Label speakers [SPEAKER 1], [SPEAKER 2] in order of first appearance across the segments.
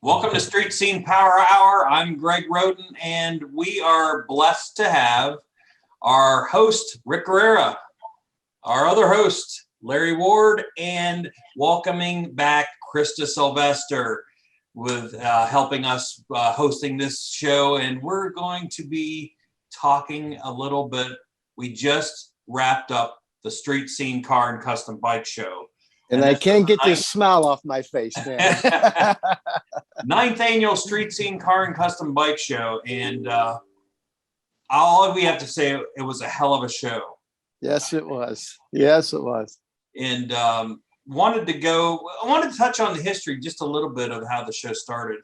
[SPEAKER 1] Welcome to Street Scene Power Hour. I'm Greg Roden, and we are blessed to have our host, Rick Guerrera, our other host, Larry Ward, and welcoming back Krysta Sylvester with helping us hosting this show. And we're going to be talking a little bit. We just wrapped up the Street Scene Car and Custom Bike Show.
[SPEAKER 2] And I can't get this smile off my face, man.
[SPEAKER 1] 9th annual Street Scene Car and Custom Bike Show. And all we have to say, it was a hell of a show.
[SPEAKER 2] Yes, it was. Yes, it was.
[SPEAKER 1] And wanted to touch on the history just a little bit of how the show started.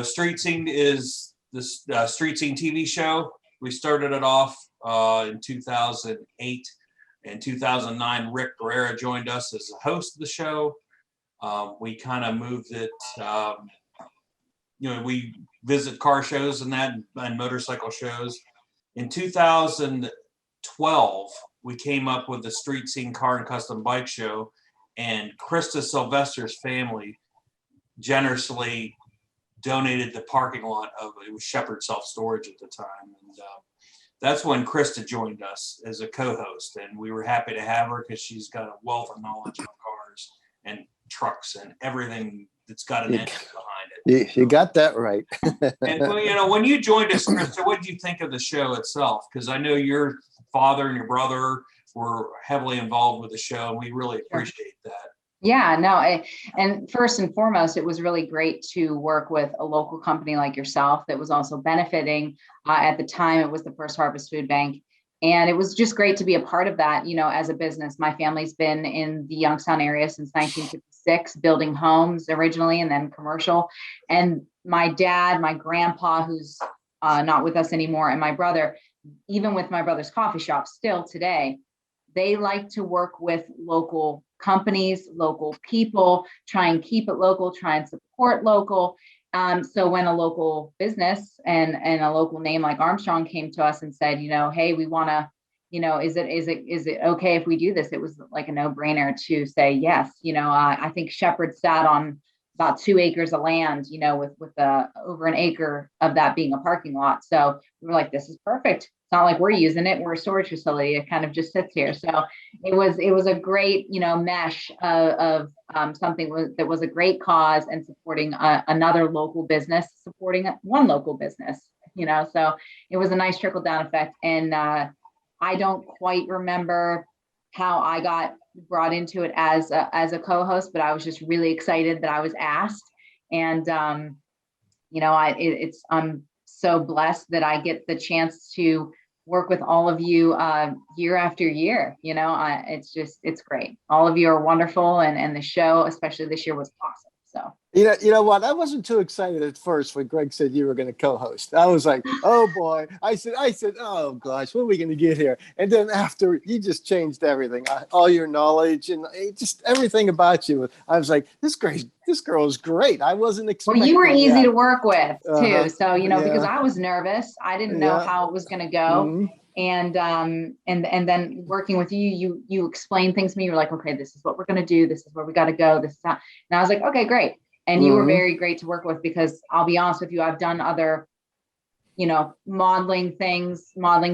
[SPEAKER 1] Street Scene is this Street Scene TV show. We started it off in 2008. In 2009, Rick Guerrera joined us as the host of the show. We kind of moved it, we visit car shows and motorcycle shows. In 2012, we came up with the Street Scene Car and Custom Bike Show, and Krysta Sylvester's family generously donated the parking lot it was Shepherd Self Storage at the time. And that's when Krysta joined us as a co-host, and we were happy to have her because she's got a wealth of knowledge on cars and trucks and everything that's got an engine behind it.
[SPEAKER 2] You got that right.
[SPEAKER 1] And when you joined us, Krysta, what did you think of the show itself? Because I know your father and your brother were heavily involved with the show, and we really appreciate that.
[SPEAKER 3] Yeah, no, and first and foremost, it was really great to work with a local company like yourself that was also benefiting. At the time, it was the First Harvest Food Bank. And it was just great to be a part of that, as a business. My family's been in the Youngstown area since 1956, building homes originally and then commercial. And my dad, my grandpa, who's not with us anymore, and my brother, even with my brother's coffee shop still today, they like to work with local companies, local people, try and keep it local, try and support local. So when a local business and a local name like Armstrong came to us and said, hey, we want to, is it okay if we do this? It was like a no-brainer to say yes. I think Shepherd sat on about 2 acres of land, with over an acre of that being a parking lot. So we were like, this is perfect. It's not like we're using it. We're a storage facility. It kind of just sits here. So it was a great, mesh of something that was a great cause and supporting another local business, supporting one local business, so it was a nice trickle down effect. And I don't quite remember how I got brought into it as a co-host, but I was just really excited that I was asked. And, I'm so blessed that I get the chance to work with all of you year after year. It's great. All of you are wonderful. And the show, especially this year, was awesome. So,
[SPEAKER 2] you know what? I wasn't too excited at first when Greg said you were going to co-host. I was like, oh boy. I said, oh gosh, what are we going to get here? And then after, you just changed everything, all your knowledge and just everything about you. I was like, this girl is great. I wasn't expecting.
[SPEAKER 3] Well, you were easy to work with too. So, because I was nervous, I didn't know how it was going to go. Mm-hmm. And then working with you explained things to me. You were like, okay, this is what we're going to do. This is where we got to go. This is how, and I was like, okay, great. And you were very great to work with, because I'll be honest with you, I've done other, modeling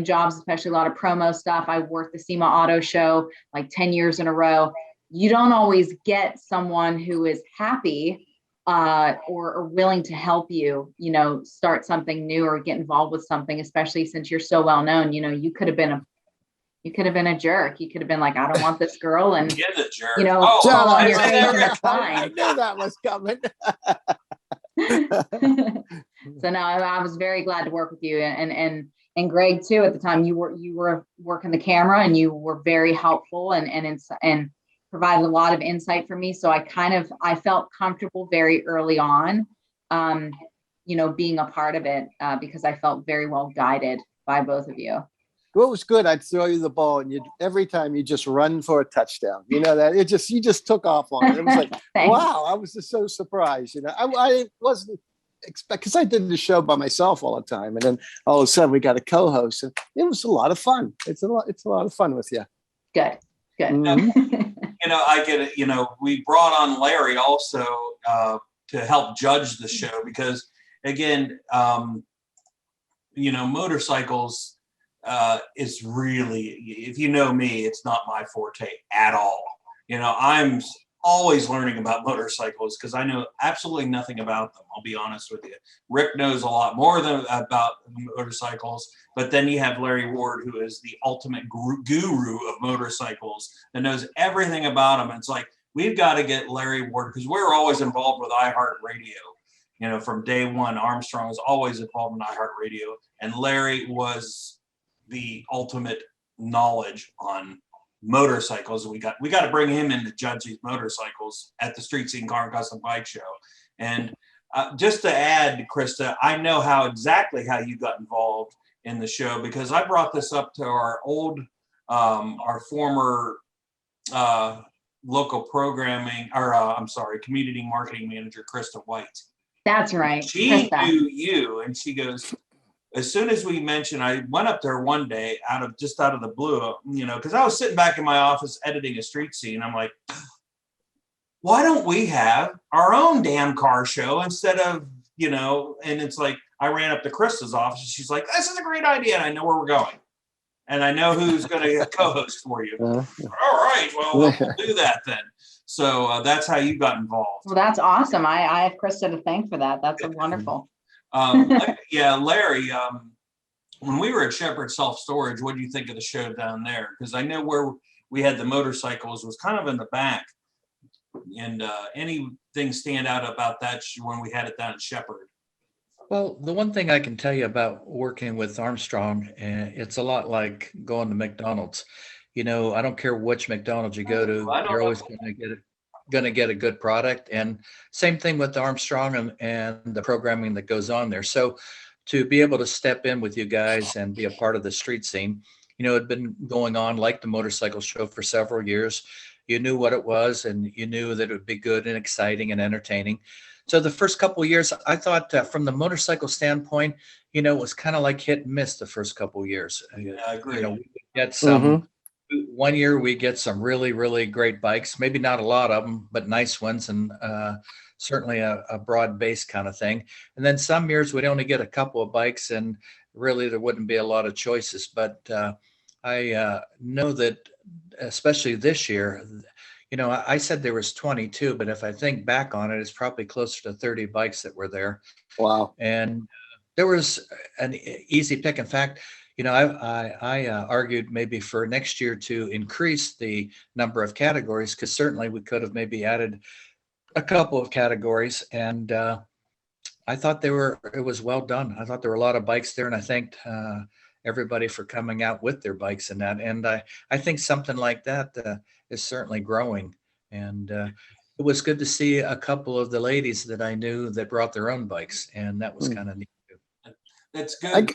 [SPEAKER 3] jobs, especially a lot of promo stuff. I worked the SEMA Auto Show like 10 years in a row. You don't always get someone who is happy or willing to help you, start something new or get involved with something, especially since you're so well known. You could have been a jerk. You could have been like, I don't want this girl, and
[SPEAKER 1] get the jerk.
[SPEAKER 3] Fall on your face and it's fine.
[SPEAKER 2] I knew that was coming.
[SPEAKER 3] So no, I was very glad to work with you, and Greg too. At the time, you were working the camera, and you were very helpful and provided a lot of insight for me. So I felt comfortable very early on, being a part of it, because I felt very well guided by both of you.
[SPEAKER 2] What was good, I'd throw you the ball, and every time you just run for a touchdown. You just took off on it. It was like, wow, I was just so surprised. I wasn't expect, because I did the show by myself all the time, and then all of a sudden we got a co-host, and it was a lot of fun. It's a lot of fun with you.
[SPEAKER 3] Good.
[SPEAKER 1] I get it. We brought on Larry also to help judge the show because, again, motorcycles is really, if you know me, it's not my forte at all. I'm always learning about motorcycles because I know absolutely nothing about them. I'll be honest with you. Rick knows a lot more about motorcycles, but then you have Larry Ward, who is the ultimate guru of motorcycles and knows everything about them. And it's like, we've got to get Larry Ward because we're always involved with iHeartRadio. From day one, Armstrong was always involved in iHeartRadio, and Larry was the ultimate knowledge on motorcycles. We got to bring him in to judge these motorcycles at the Street Scene Car and Custom Bike Show. And just to add, Krysta, I know exactly how you got involved in the show because I brought this up to our former local programming, community marketing manager, Krysta White.
[SPEAKER 3] That's right.
[SPEAKER 1] She knew you, and she goes, as soon as we mentioned, I went up there one day out of the blue, because I was sitting back in my office editing a street scene. I'm like, why don't we have our own damn car show instead of, and it's like, I ran up to Krysta's office and she's like, this is a great idea. And I know where we're going. And I know who's going to co-host for you. All right, well, we'll do that then. So that's how you got involved.
[SPEAKER 3] Well, that's awesome. I have Krysta to thank for that. That's wonderful.
[SPEAKER 1] Larry, when we were at Shepherd Self Storage, what do you think of the show down there? Because I know where we had the motorcycles was kind of in the back. And anything stand out about that when we had it down at Shepherd?
[SPEAKER 4] Well, the one thing I can tell you about working with Armstrong, it's a lot like going to McDonald's. I don't care which McDonald's you go to, you're always going to get a good product. And same thing with Armstrong and the programming that goes on there. So to be able to step in with you guys and be a part of the street scene, it had been going on like the motorcycle show for several years. You knew what it was, and you knew that it would be good and exciting and entertaining. So the first couple of years, I thought from the motorcycle standpoint, it was kind of like hit and miss the first couple of years.
[SPEAKER 1] Yeah, I agree.
[SPEAKER 4] We get some. One year we get some really, really great bikes, maybe not a lot of them, but nice ones, and certainly a broad base kind of thing. And then some years we'd only get a couple of bikes, and really there wouldn't be a lot of choices. But I know that especially this year, I said there was 22, but if I think back on it, it's probably closer to 30 bikes that were there.
[SPEAKER 2] Wow.
[SPEAKER 4] And there was an easy pick. In fact, I argued maybe for next year to increase the number of categories, because certainly we could have maybe added a couple of categories. And I thought it was well done. I thought there were a lot of bikes there, and I thanked everybody for coming out with their bikes and that. And I think something like that is certainly growing. And it was good to see a couple of the ladies that I knew that brought their own bikes, and that was kind of neat.
[SPEAKER 1] That's good.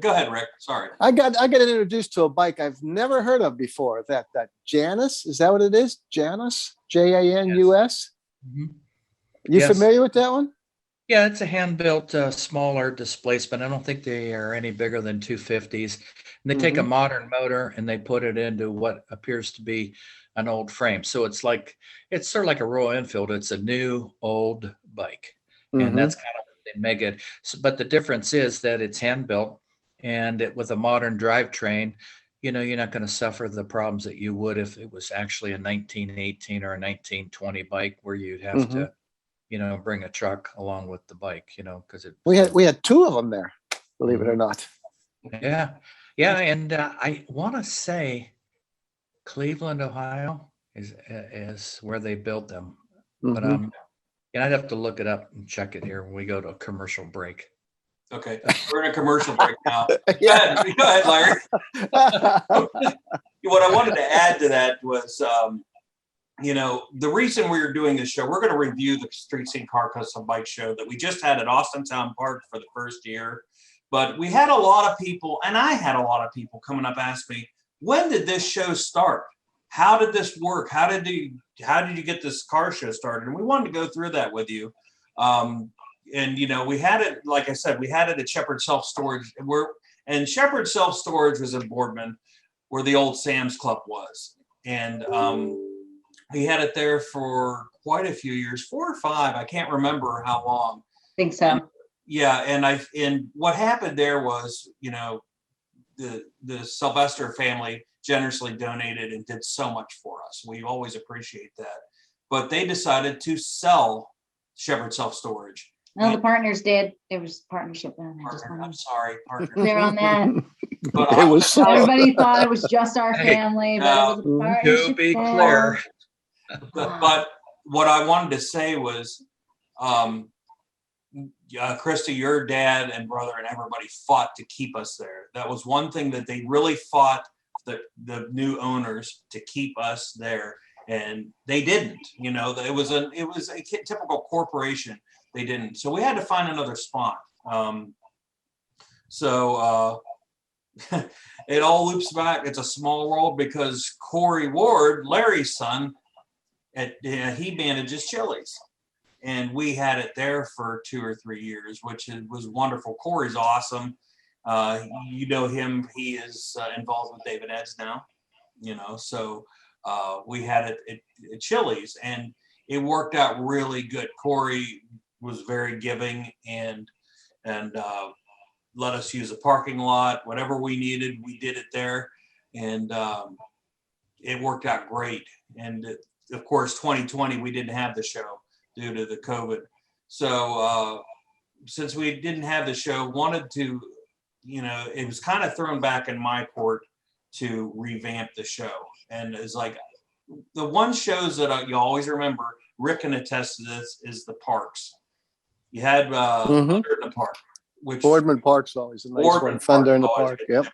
[SPEAKER 1] Go ahead, Rick. Sorry.
[SPEAKER 2] I got introduced to a bike I've never heard of before. That Janus, is that what it is? Janus, Janus.
[SPEAKER 4] Mm-hmm.
[SPEAKER 2] You familiar with that one?
[SPEAKER 4] Yeah, it's a hand-built, smaller displacement. I don't think they are any bigger than 250s. And they take a modern motor and they put it into what appears to be an old frame. So it's sort of like a Royal Enfield. It's a new old bike, and that's kind of what they make it. So, but the difference is that it's hand-built, and with a modern drivetrain, you're not going to suffer the problems that you would if it was actually a 1918 or a 1920 bike, where you'd have to bring a truck along with the bike, because
[SPEAKER 2] we had two of them there, believe it or not.
[SPEAKER 4] Yeah. And I want to say Cleveland, Ohio is where they built them, but I'd have to look it up and check it here when we go to a commercial break.
[SPEAKER 1] Okay, we're in a commercial break now. Go ahead, Larry. What I wanted to add to that was, the reason we're doing this show, we're going to review the Street Scene Car Custom Bike Show that we just had at Austintown Park for the first year. But we had a lot of people, and I had a lot of people coming up ask me, when did this show start? How did this work? How did you get this car show started? And we wanted to go through that with you. We had it, like I said, we had it at Shepherd Self Storage. And Shepherd Self Storage was in Boardman, where the old Sam's Club was. And he had it there for quite a few years, 4 or 5. I can't remember how long.
[SPEAKER 3] I think so.
[SPEAKER 1] And what happened there was, the Sylvester family generously donated and did so much for us. We always appreciate that. But they decided to sell Shepherd Self Storage.
[SPEAKER 3] No, the partners did. It was partnership.
[SPEAKER 1] I'm sorry, partner.
[SPEAKER 3] Clear on that.
[SPEAKER 1] But
[SPEAKER 3] Everybody thought it was just our family, but it was a partnership.
[SPEAKER 4] To be clear.
[SPEAKER 1] But what I wanted to say was, Krysta, your dad and brother and everybody fought to keep us there. That was one thing that they really fought the new owners to keep us there, and they didn't. It was a typical corporation. They didn't. So we had to find another spot. It all loops back. It's a small world because Corey Ward, Larry's son, he manages Chili's. And we had it there for 2 or 3 years, which was wonderful. Corey's awesome. You know him. He is involved with David Ed's now, so we had it at Chili's, and it worked out really good. Corey was very giving and let us use a parking lot. Whatever we needed, we did it there. And it worked out great. And of course, 2020, we didn't have the show due to the COVID. So since we didn't have the show, wanted to, it was kind of thrown back in my court to revamp the show. And it's like the one shows that you always remember, Rick can attest to this, is the parks. You had Thunder in the Park, which
[SPEAKER 2] Boardman Park's always a nice one. Thunder in the Park. Yep.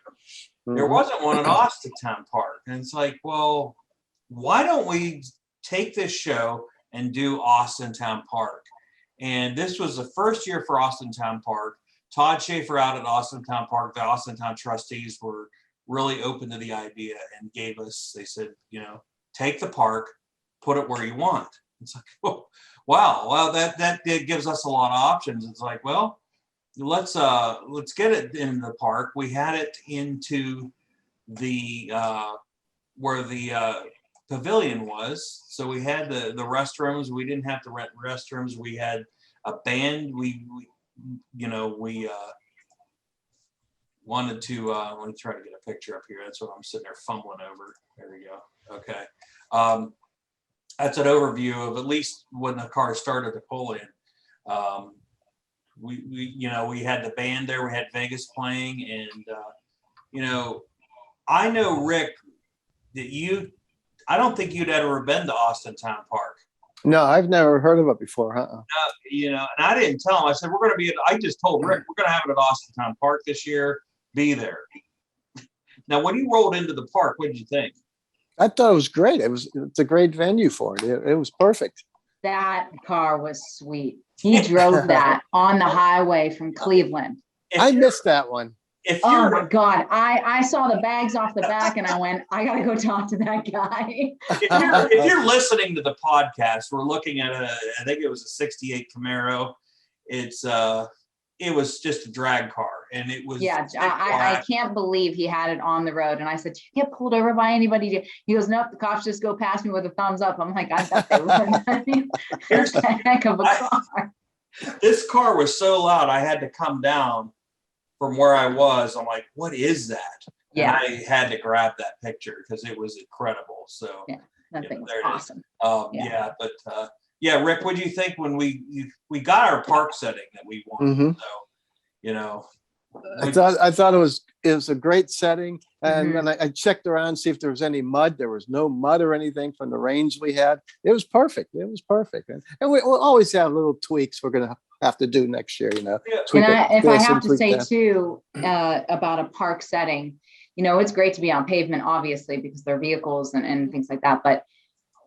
[SPEAKER 1] There wasn't one in Austintown Park. And it's like, well, why don't we take this show and do Austintown Park? And this was the first year for Austintown Park. Todd Schaefer out at Austintown Park, the Austintown trustees were really open to the idea and gave us, they said, take the park, put it where you want. It's like, oh, wow. Well, that gives us a lot of options. It's like, well, let's get it in the park. We had it into the where the pavilion was. So we had the restrooms. We didn't have to rent restrooms. We had a band. We wanted to let me try to get a picture up here. That's what I'm sitting there fumbling over. There we go. Okay. That's an overview of at least when the car started to pull in. We had the band there. We had Vegas playing, and I know, Rick, that I don't think you'd ever been to Austintown Park.
[SPEAKER 2] No, I've never heard of it before.
[SPEAKER 1] And I didn't tell him. I said, I just told Rick, we're going to have it at Austintown Park this year. Be there. Now, when you rolled into the park, what did you think?
[SPEAKER 2] I thought it was great. It's a great venue for it. It was perfect.
[SPEAKER 3] That car was sweet. He drove that on the highway from Cleveland.
[SPEAKER 2] I missed that one.
[SPEAKER 3] Oh my God. I saw the bags off the back and I went, I got to go talk to that guy.
[SPEAKER 1] If you're listening to the podcast, we're looking at I think it was a 68 Camaro. It was just a drag car, and it was. Yeah,
[SPEAKER 3] I can't believe he had it on the road. And I said, "Did you get pulled over by anybody?" He goes, "Nope, the cops just go past me with a thumbs up." I'm like, I bet they would. It's a heck of a car.
[SPEAKER 1] This car was so loud, I had to come down from where I was. I'm like, "What is that?" Yeah, and I had to grab that picture because it was incredible. So
[SPEAKER 3] yeah, that thing was awesome.
[SPEAKER 1] Yeah, Rick, what do you think when we got our park setting that we wanted? So,
[SPEAKER 2] I thought it was a great setting, and then I checked around to see if there was any mud. There was no mud or anything from the range we had. It was perfect. And we'll always have little tweaks we're going to have to do next year.
[SPEAKER 3] And if I have to say too about a park setting, it's great to be on pavement, obviously, because there are vehicles and things like that, but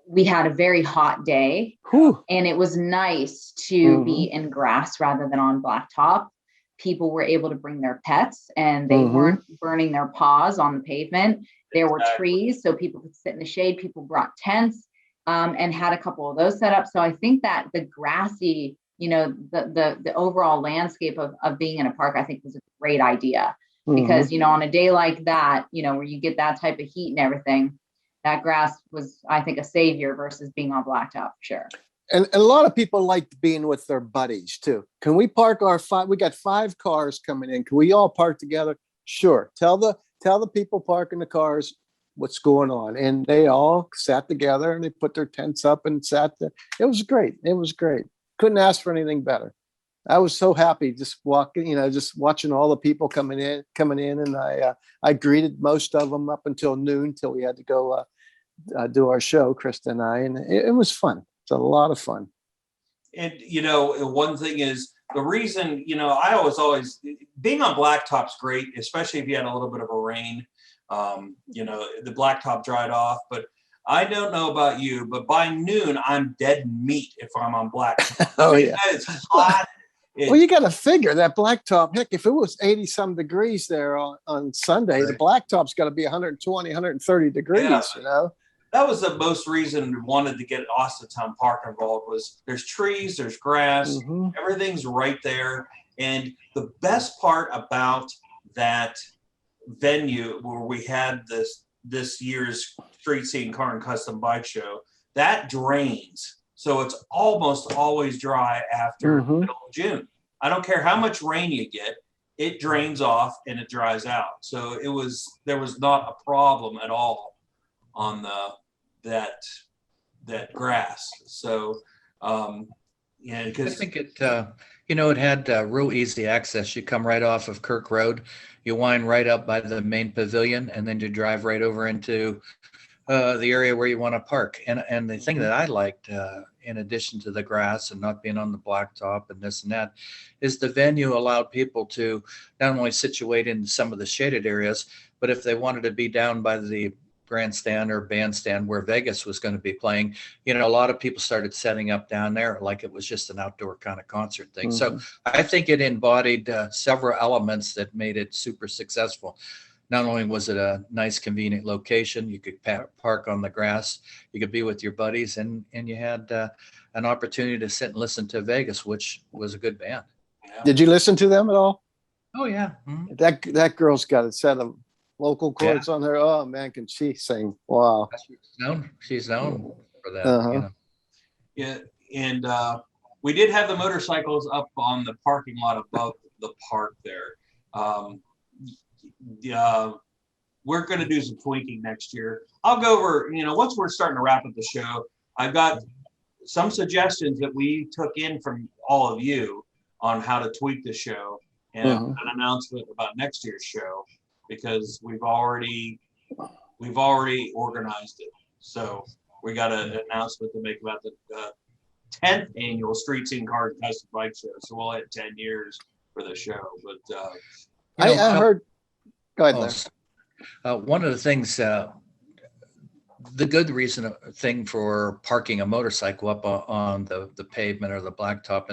[SPEAKER 3] we had a very hot day.
[SPEAKER 2] Whew.
[SPEAKER 3] And it was nice to be in grass rather than on blacktop. People were able to bring their pets and they weren't burning their paws on the pavement. There were trees, so people could sit in the shade. People brought tents and had a couple of those set up. So I think that the grassy, the overall landscape of being in a park, I think was a great idea because, on a day like that, where you get that type of heat and everything, that grass was, I think, a savior versus being on blacktop for sure.
[SPEAKER 2] And a lot of people liked being with their buddies too. Can we park our we got 5 cars coming in. Can we all park together? Sure. Tell the people parking the cars what's going on. And they all sat together and they put their tents up and sat there. It was great. It was great. Couldn't ask for anything better. I was so happy just walking, just watching all the people coming in. And I greeted most of them up until noon till we had to go do our show, Krysta and I, and it was fun. It's a lot of fun.
[SPEAKER 1] And, one thing is the reason, I always being on blacktop's great, especially if you had a little bit of a rain. The blacktop dried off, but I don't know about you, but by noon, I'm dead meat if I'm on blacktop.
[SPEAKER 2] Oh, yeah.
[SPEAKER 1] It's hot.
[SPEAKER 2] Well, you got to figure that blacktop, heck, if it was 80 some degrees there on Sunday,
[SPEAKER 1] right.
[SPEAKER 2] The blacktop's got to be 120, 130 degrees,
[SPEAKER 1] That was the most reason we wanted to get Austintown Park involved was there's trees, there's grass, everything's right there. And the best part about that venue where we had this year's Street Scene Car and Custom Bike Show, that drains. So it's almost always dry after middle of June. I don't care how much rain you get, it drains off and it dries out. So there was not a problem at all on that grass. So because
[SPEAKER 4] I think it had real easy access. You come right off of Kirk Road, you wind right up by the main pavilion, and then you drive right over into the area where you want to park. And the thing that I liked, in addition to the grass and not being on the blacktop and this and that, is the venue allowed people to not only situate in some of the shaded areas, but if they wanted to be down by the grandstand or bandstand where Vegas was going to be playing, a lot of people started setting up down there like it was just an outdoor kind of concert thing. So I think it embodied several elements that made it super successful. Not only was it a nice, convenient location, you could park on the grass, you could be with your buddies, and you had an opportunity to sit and listen to Vegas, which was a good band.
[SPEAKER 2] Yeah. Did you listen to them at all?
[SPEAKER 4] Oh, yeah.
[SPEAKER 2] That girl's got a set of local chords on her. Oh, man, can she sing? Wow.
[SPEAKER 4] She's known for that.
[SPEAKER 1] Yeah, and we did have the motorcycles up on the parking lot above the park there. We're going to do some tweaking next year. I'll go over, once we're starting to wrap up the show, I've got some suggestions that we took in from all of you on how to tweak the show and an announcement about next year's show, because we've already organized it. So we got an announcement to make about the 10th annual Street Scene Car and Custom Bike Show. So we'll hit 10 years for the show. But
[SPEAKER 2] I heard. Go ahead, Larry.
[SPEAKER 4] One of the things, the good thing for parking a motorcycle up on the pavement or the blacktop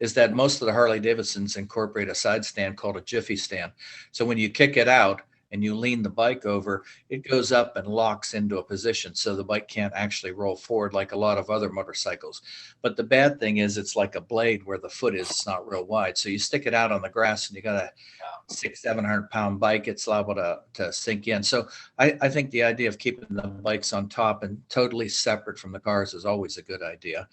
[SPEAKER 4] is that most of the Harley Davidsons incorporate a side stand called a jiffy stand. So when you kick it out and you lean the bike over, it goes up and locks into a position so the bike can't actually roll forward like a lot of other motorcycles. But the bad thing is it's like a blade where the foot is, it's not real wide. So you stick it out on the grass and you got a 600-700 pound bike, it's liable to sink in. So I think the idea of keeping the bikes on top and totally separate from the cars is always a good idea.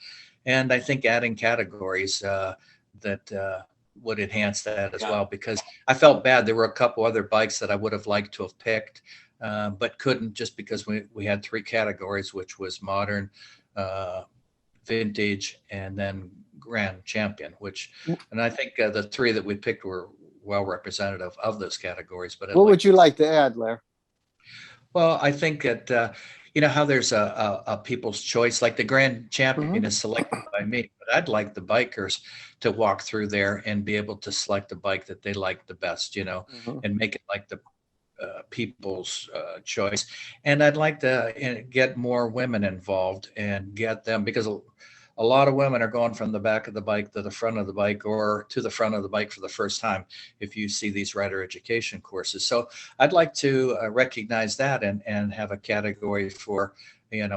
[SPEAKER 4] And I think adding categories that would enhance that as well, because I felt bad. There were a couple other bikes that I would have liked to have picked, but couldn't, just because we had 3 categories, which was modern, vintage, and then grand champion, and I think the 3 that we picked were well representative of those categories. But
[SPEAKER 2] what would you like to add, Larry?
[SPEAKER 4] Well, I think that how there's a people's choice, like the grand champion is selected by me, but I'd like the bikers to walk through there and be able to select the bike that they like the best, and make it like the people's choice. And I'd like to get more women involved and get them, because a lot of women are going from the back of the bike to the front of the bike, or to the front of the bike for the first time if you see these rider education courses. So I'd like to recognize that and have a category for,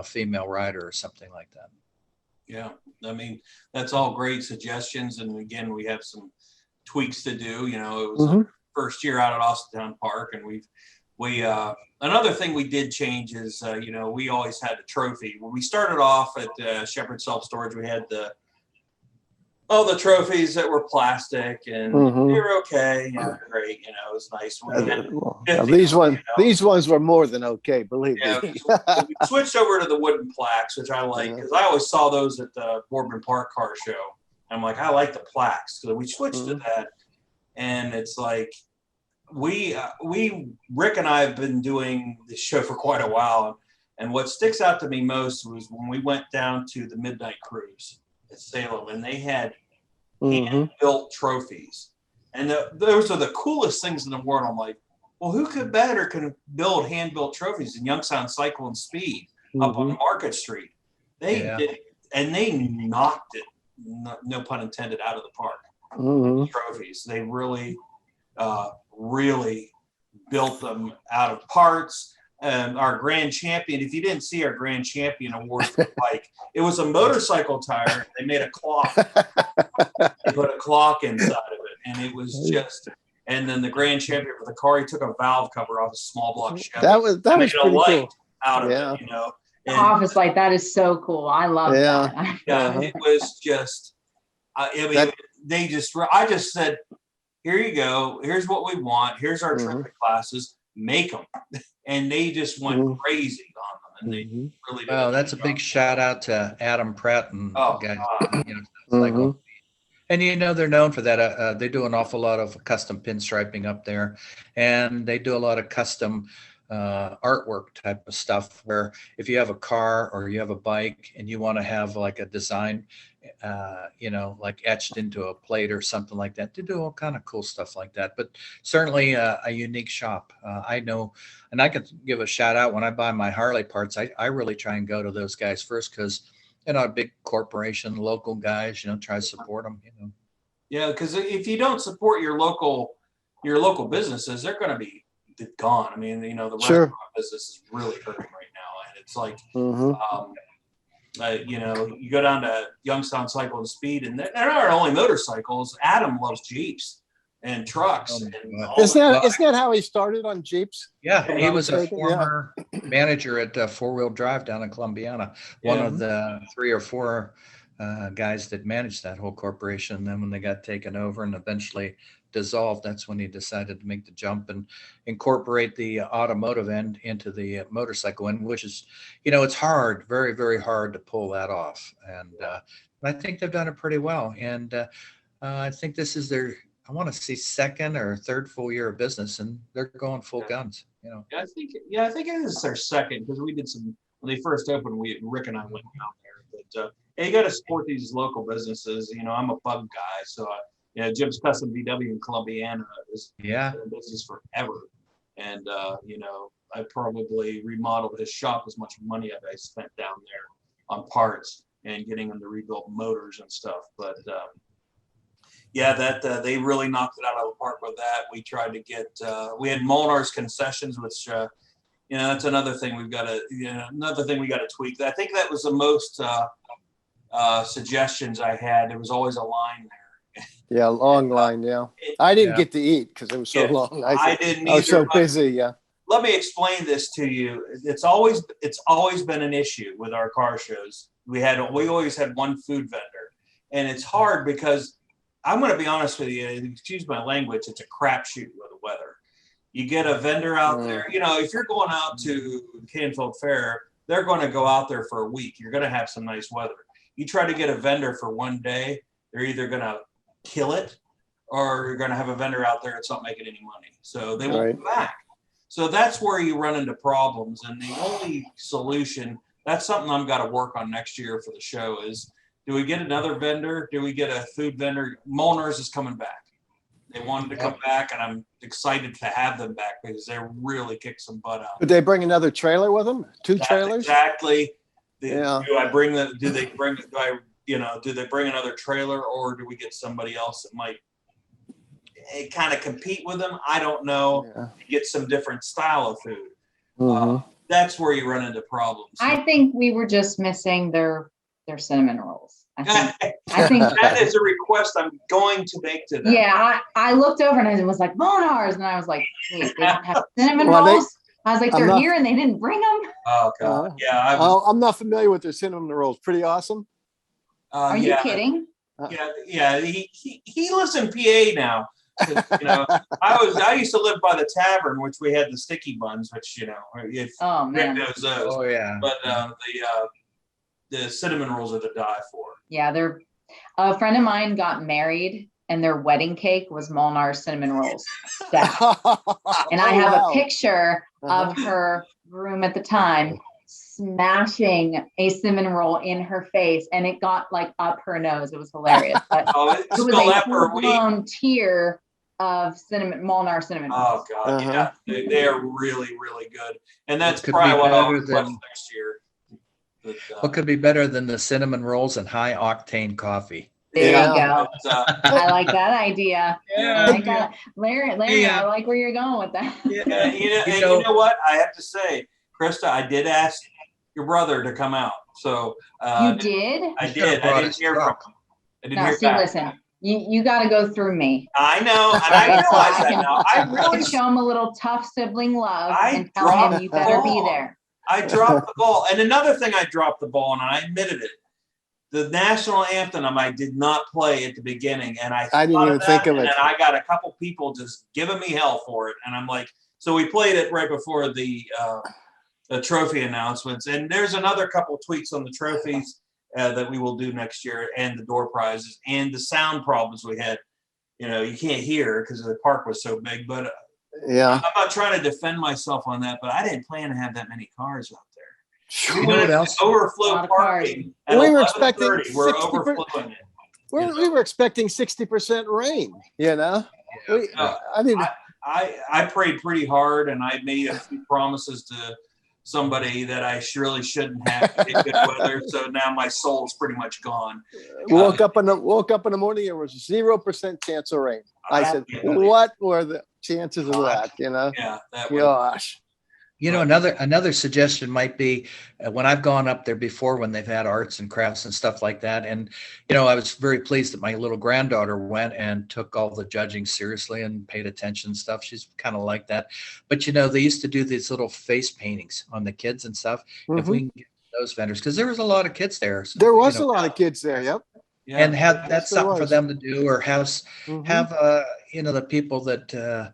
[SPEAKER 4] female rider or something like that.
[SPEAKER 1] Yeah, I mean, that's all great suggestions. And again, we have some tweaks to do. It was the first year out at Austintown Park, and another thing we did change is, we always had a trophy. When we started off at Shepherd Self Storage, we had all the trophies that were plastic, and they were okay, great, it was nice.
[SPEAKER 2] These ones were more than okay, believe me.
[SPEAKER 1] We switched over to the wooden plaques, which I like, because I always saw those at the Boardman Park Car Show. I'm like, I like the plaques, so we switched to that, and it's like Rick and I have been doing this show for quite a while, and what sticks out to me most was when we went down to the Midnight Cruise at Salem, and they had hand-built trophies, and those are the coolest things in the world. I'm like, well, who could build hand-built trophies in Youngstown Cycle and Speed up on Market Street? They did, and they knocked it, no pun intended, out of the park. Trophies. They really built them out of parts. Our grand champion, if you didn't see our grand champion award for the bike, it was a motorcycle tire. They made a clock. They put a clock inside of it, and it was just. And then the grand champion for the car, he took a valve cover off a small block Chevy.
[SPEAKER 2] That was pretty cool.
[SPEAKER 1] Out of it,
[SPEAKER 3] And office light, that is so cool. I love that.
[SPEAKER 1] Yeah, it was just. I just said, here you go. Here's what we want. Here's our trophy classes. Make them. And they just went crazy on them. And they really did.
[SPEAKER 4] Oh, that's a big shout out to Adam Pratt and guys. And they're known for that. They do an awful lot of custom pinstriping up there, and they do a lot of custom artwork type of stuff, where if you have a car or you have a bike and you want to have like a design, like etched into a plate or something like that, they do all kind of cool stuff like that. But certainly a unique shop. I know, and I can give a shout out when I buy my Harley parts. I really try and go to those guys first, because a big corporation, local guys, try to support them.
[SPEAKER 1] Yeah, because if you don't support your local businesses, they're going to be gone. I mean, the restaurant business is really hurting right now, and it's like, you go down to Youngstown Cycle and Speed, and they're not only motorcycles. Adam loves Jeeps and trucks.
[SPEAKER 2] Isn't that how he started on Jeeps?
[SPEAKER 4] Yeah, he was a former manager at Four Wheel Drive down in Columbiana. One of the 3 or 4 guys that managed that whole corporation. And then when they got taken over and eventually dissolved, that's when he decided to make the jump and incorporate the automotive end into the motorcycle end, which is, it's hard, very, very hard to pull that off. And I think they've done it pretty well. And I think this is I want to see second or third full year of business, and they're going full guns.
[SPEAKER 1] I think it is their second, because we did when they first opened, Rick and I went out there. But you got to support these local businesses. I'm a bug guy, so Jim's Custom VW in Columbiana is in business forever, and I probably remodeled his shop as much money as I spent down there on parts and getting them to rebuild motors and stuff. But they really knocked it out of the park with that. We tried to get we had Molnar's concessions, which that's another thing we got to tweak. I think that was the most suggestions I had. There was always a line there.
[SPEAKER 2] Yeah, long line. Yeah, I didn't get to eat because it was so long.
[SPEAKER 1] I didn't either.
[SPEAKER 2] I was so busy. Yeah.
[SPEAKER 1] Let me explain this to you. It's always been an issue with our car shows. We always had one food vendor, and it's hard because I'm going to be honest with you. Excuse my language. It's a crapshoot with the weather. You get a vendor out there. If you're going out to Canfield Fair, they're going to go out there for a week. You're going to have some nice weather. You try to get a vendor for one day, they're either going to kill it, or you're going to have a vendor out there that's not making any money. So they won't come back. So that's where you run into problems. And the only solution, that's something I've got to work on next year for the show, is do we get another vendor? Do we get a food vendor? Molnar's is coming back. They wanted to come back, and I'm excited to have them back because they really kicked some butt out.
[SPEAKER 2] Did they bring another trailer with them? Two trailers?
[SPEAKER 1] Exactly. Do they bring another trailer, or do we get somebody else that might kind of compete with them? I don't know. Get some different style of food. That's where you run into problems.
[SPEAKER 3] I think we were just missing their cinnamon rolls. I think
[SPEAKER 1] that is a request I'm going to make to them.
[SPEAKER 3] Yeah, I looked over and it was like Monars, and I was like, wait, they don't have cinnamon
[SPEAKER 2] Well,
[SPEAKER 3] rolls? I was like,
[SPEAKER 2] I'm
[SPEAKER 3] they're
[SPEAKER 2] not-
[SPEAKER 3] here and they didn't bring them?
[SPEAKER 1] Oh God, yeah. I was,
[SPEAKER 2] I'm not familiar with their cinnamon rolls. Pretty awesome.
[SPEAKER 3] Are you kidding?
[SPEAKER 1] Yeah. He lives in PA now. You know, I used to live by the tavern, which we had the sticky buns, which if
[SPEAKER 3] Oh
[SPEAKER 1] Rick
[SPEAKER 3] man.
[SPEAKER 1] knows those.
[SPEAKER 4] Oh yeah.
[SPEAKER 1] But the cinnamon rolls are to die for.
[SPEAKER 3] Yeah, a friend of mine got married and their wedding cake was Molnar cinnamon rolls. And I have a picture of her groom at the time smashing a cinnamon roll in her face, and it got like up her nose. It was hilarious. But it was a full-blown tier of Molnar cinnamon rolls.
[SPEAKER 1] Oh God, yeah, they are really, really good, and that's probably what I'll request next year. But,
[SPEAKER 4] what could be better than the cinnamon rolls and high octane coffee?
[SPEAKER 3] There you go. I like that idea.
[SPEAKER 4] Yeah.
[SPEAKER 3] I like that. Larry, I like where you're going with that.
[SPEAKER 1] Yeah, you know what? I have to say, Krysta, I did ask your brother to come out. So
[SPEAKER 3] you did?
[SPEAKER 1] I did. I didn't hear from him. I didn't hear back.
[SPEAKER 3] Listen, you got to go through me.
[SPEAKER 1] I know, and I realize that now. I really
[SPEAKER 3] show him a little tough sibling love and tell
[SPEAKER 1] dropped
[SPEAKER 3] him you better be there.
[SPEAKER 1] I dropped the ball. And another thing, I dropped the ball, and I admitted it. The national anthem I did not play at the beginning, and I
[SPEAKER 2] didn't even think of it.
[SPEAKER 1] And I got a couple people just giving me hell for it, and I'm like, so we played it right before the trophy announcements, and there's another couple tweaks on the trophies that we will do next year, and the door prizes, and the sound problems we had. You can't hear because the park was so big, but I'm not trying to defend myself on that, but I didn't plan to have that many cars out there.
[SPEAKER 4] You know what else?
[SPEAKER 1] Overflow parking.
[SPEAKER 2] We were expecting
[SPEAKER 1] we're overflowing it.
[SPEAKER 2] We were expecting 60% rain.
[SPEAKER 1] I prayed pretty hard, and I made a few promises to somebody that I really shouldn't have to get good weather. So now my soul's pretty much gone.
[SPEAKER 2] Woke up in the morning. It was 0% chance of rain. I said, "What were the chances of that?"
[SPEAKER 1] Yeah.
[SPEAKER 2] Gosh.
[SPEAKER 4] Another suggestion might be when I've gone up there before when they've had arts and crafts and stuff like that. And, I was very pleased that my little granddaughter went and took all the judging seriously and paid attention and stuff. She's kind of like that. But, they used to do these little face paintings on the kids and stuff. Mm-hmm. If we can get those vendors, because there was a lot of kids there. So,
[SPEAKER 2] there was a lot of kids there. Yep.
[SPEAKER 1] Yeah.
[SPEAKER 4] And that's something for them to do, or have the people that,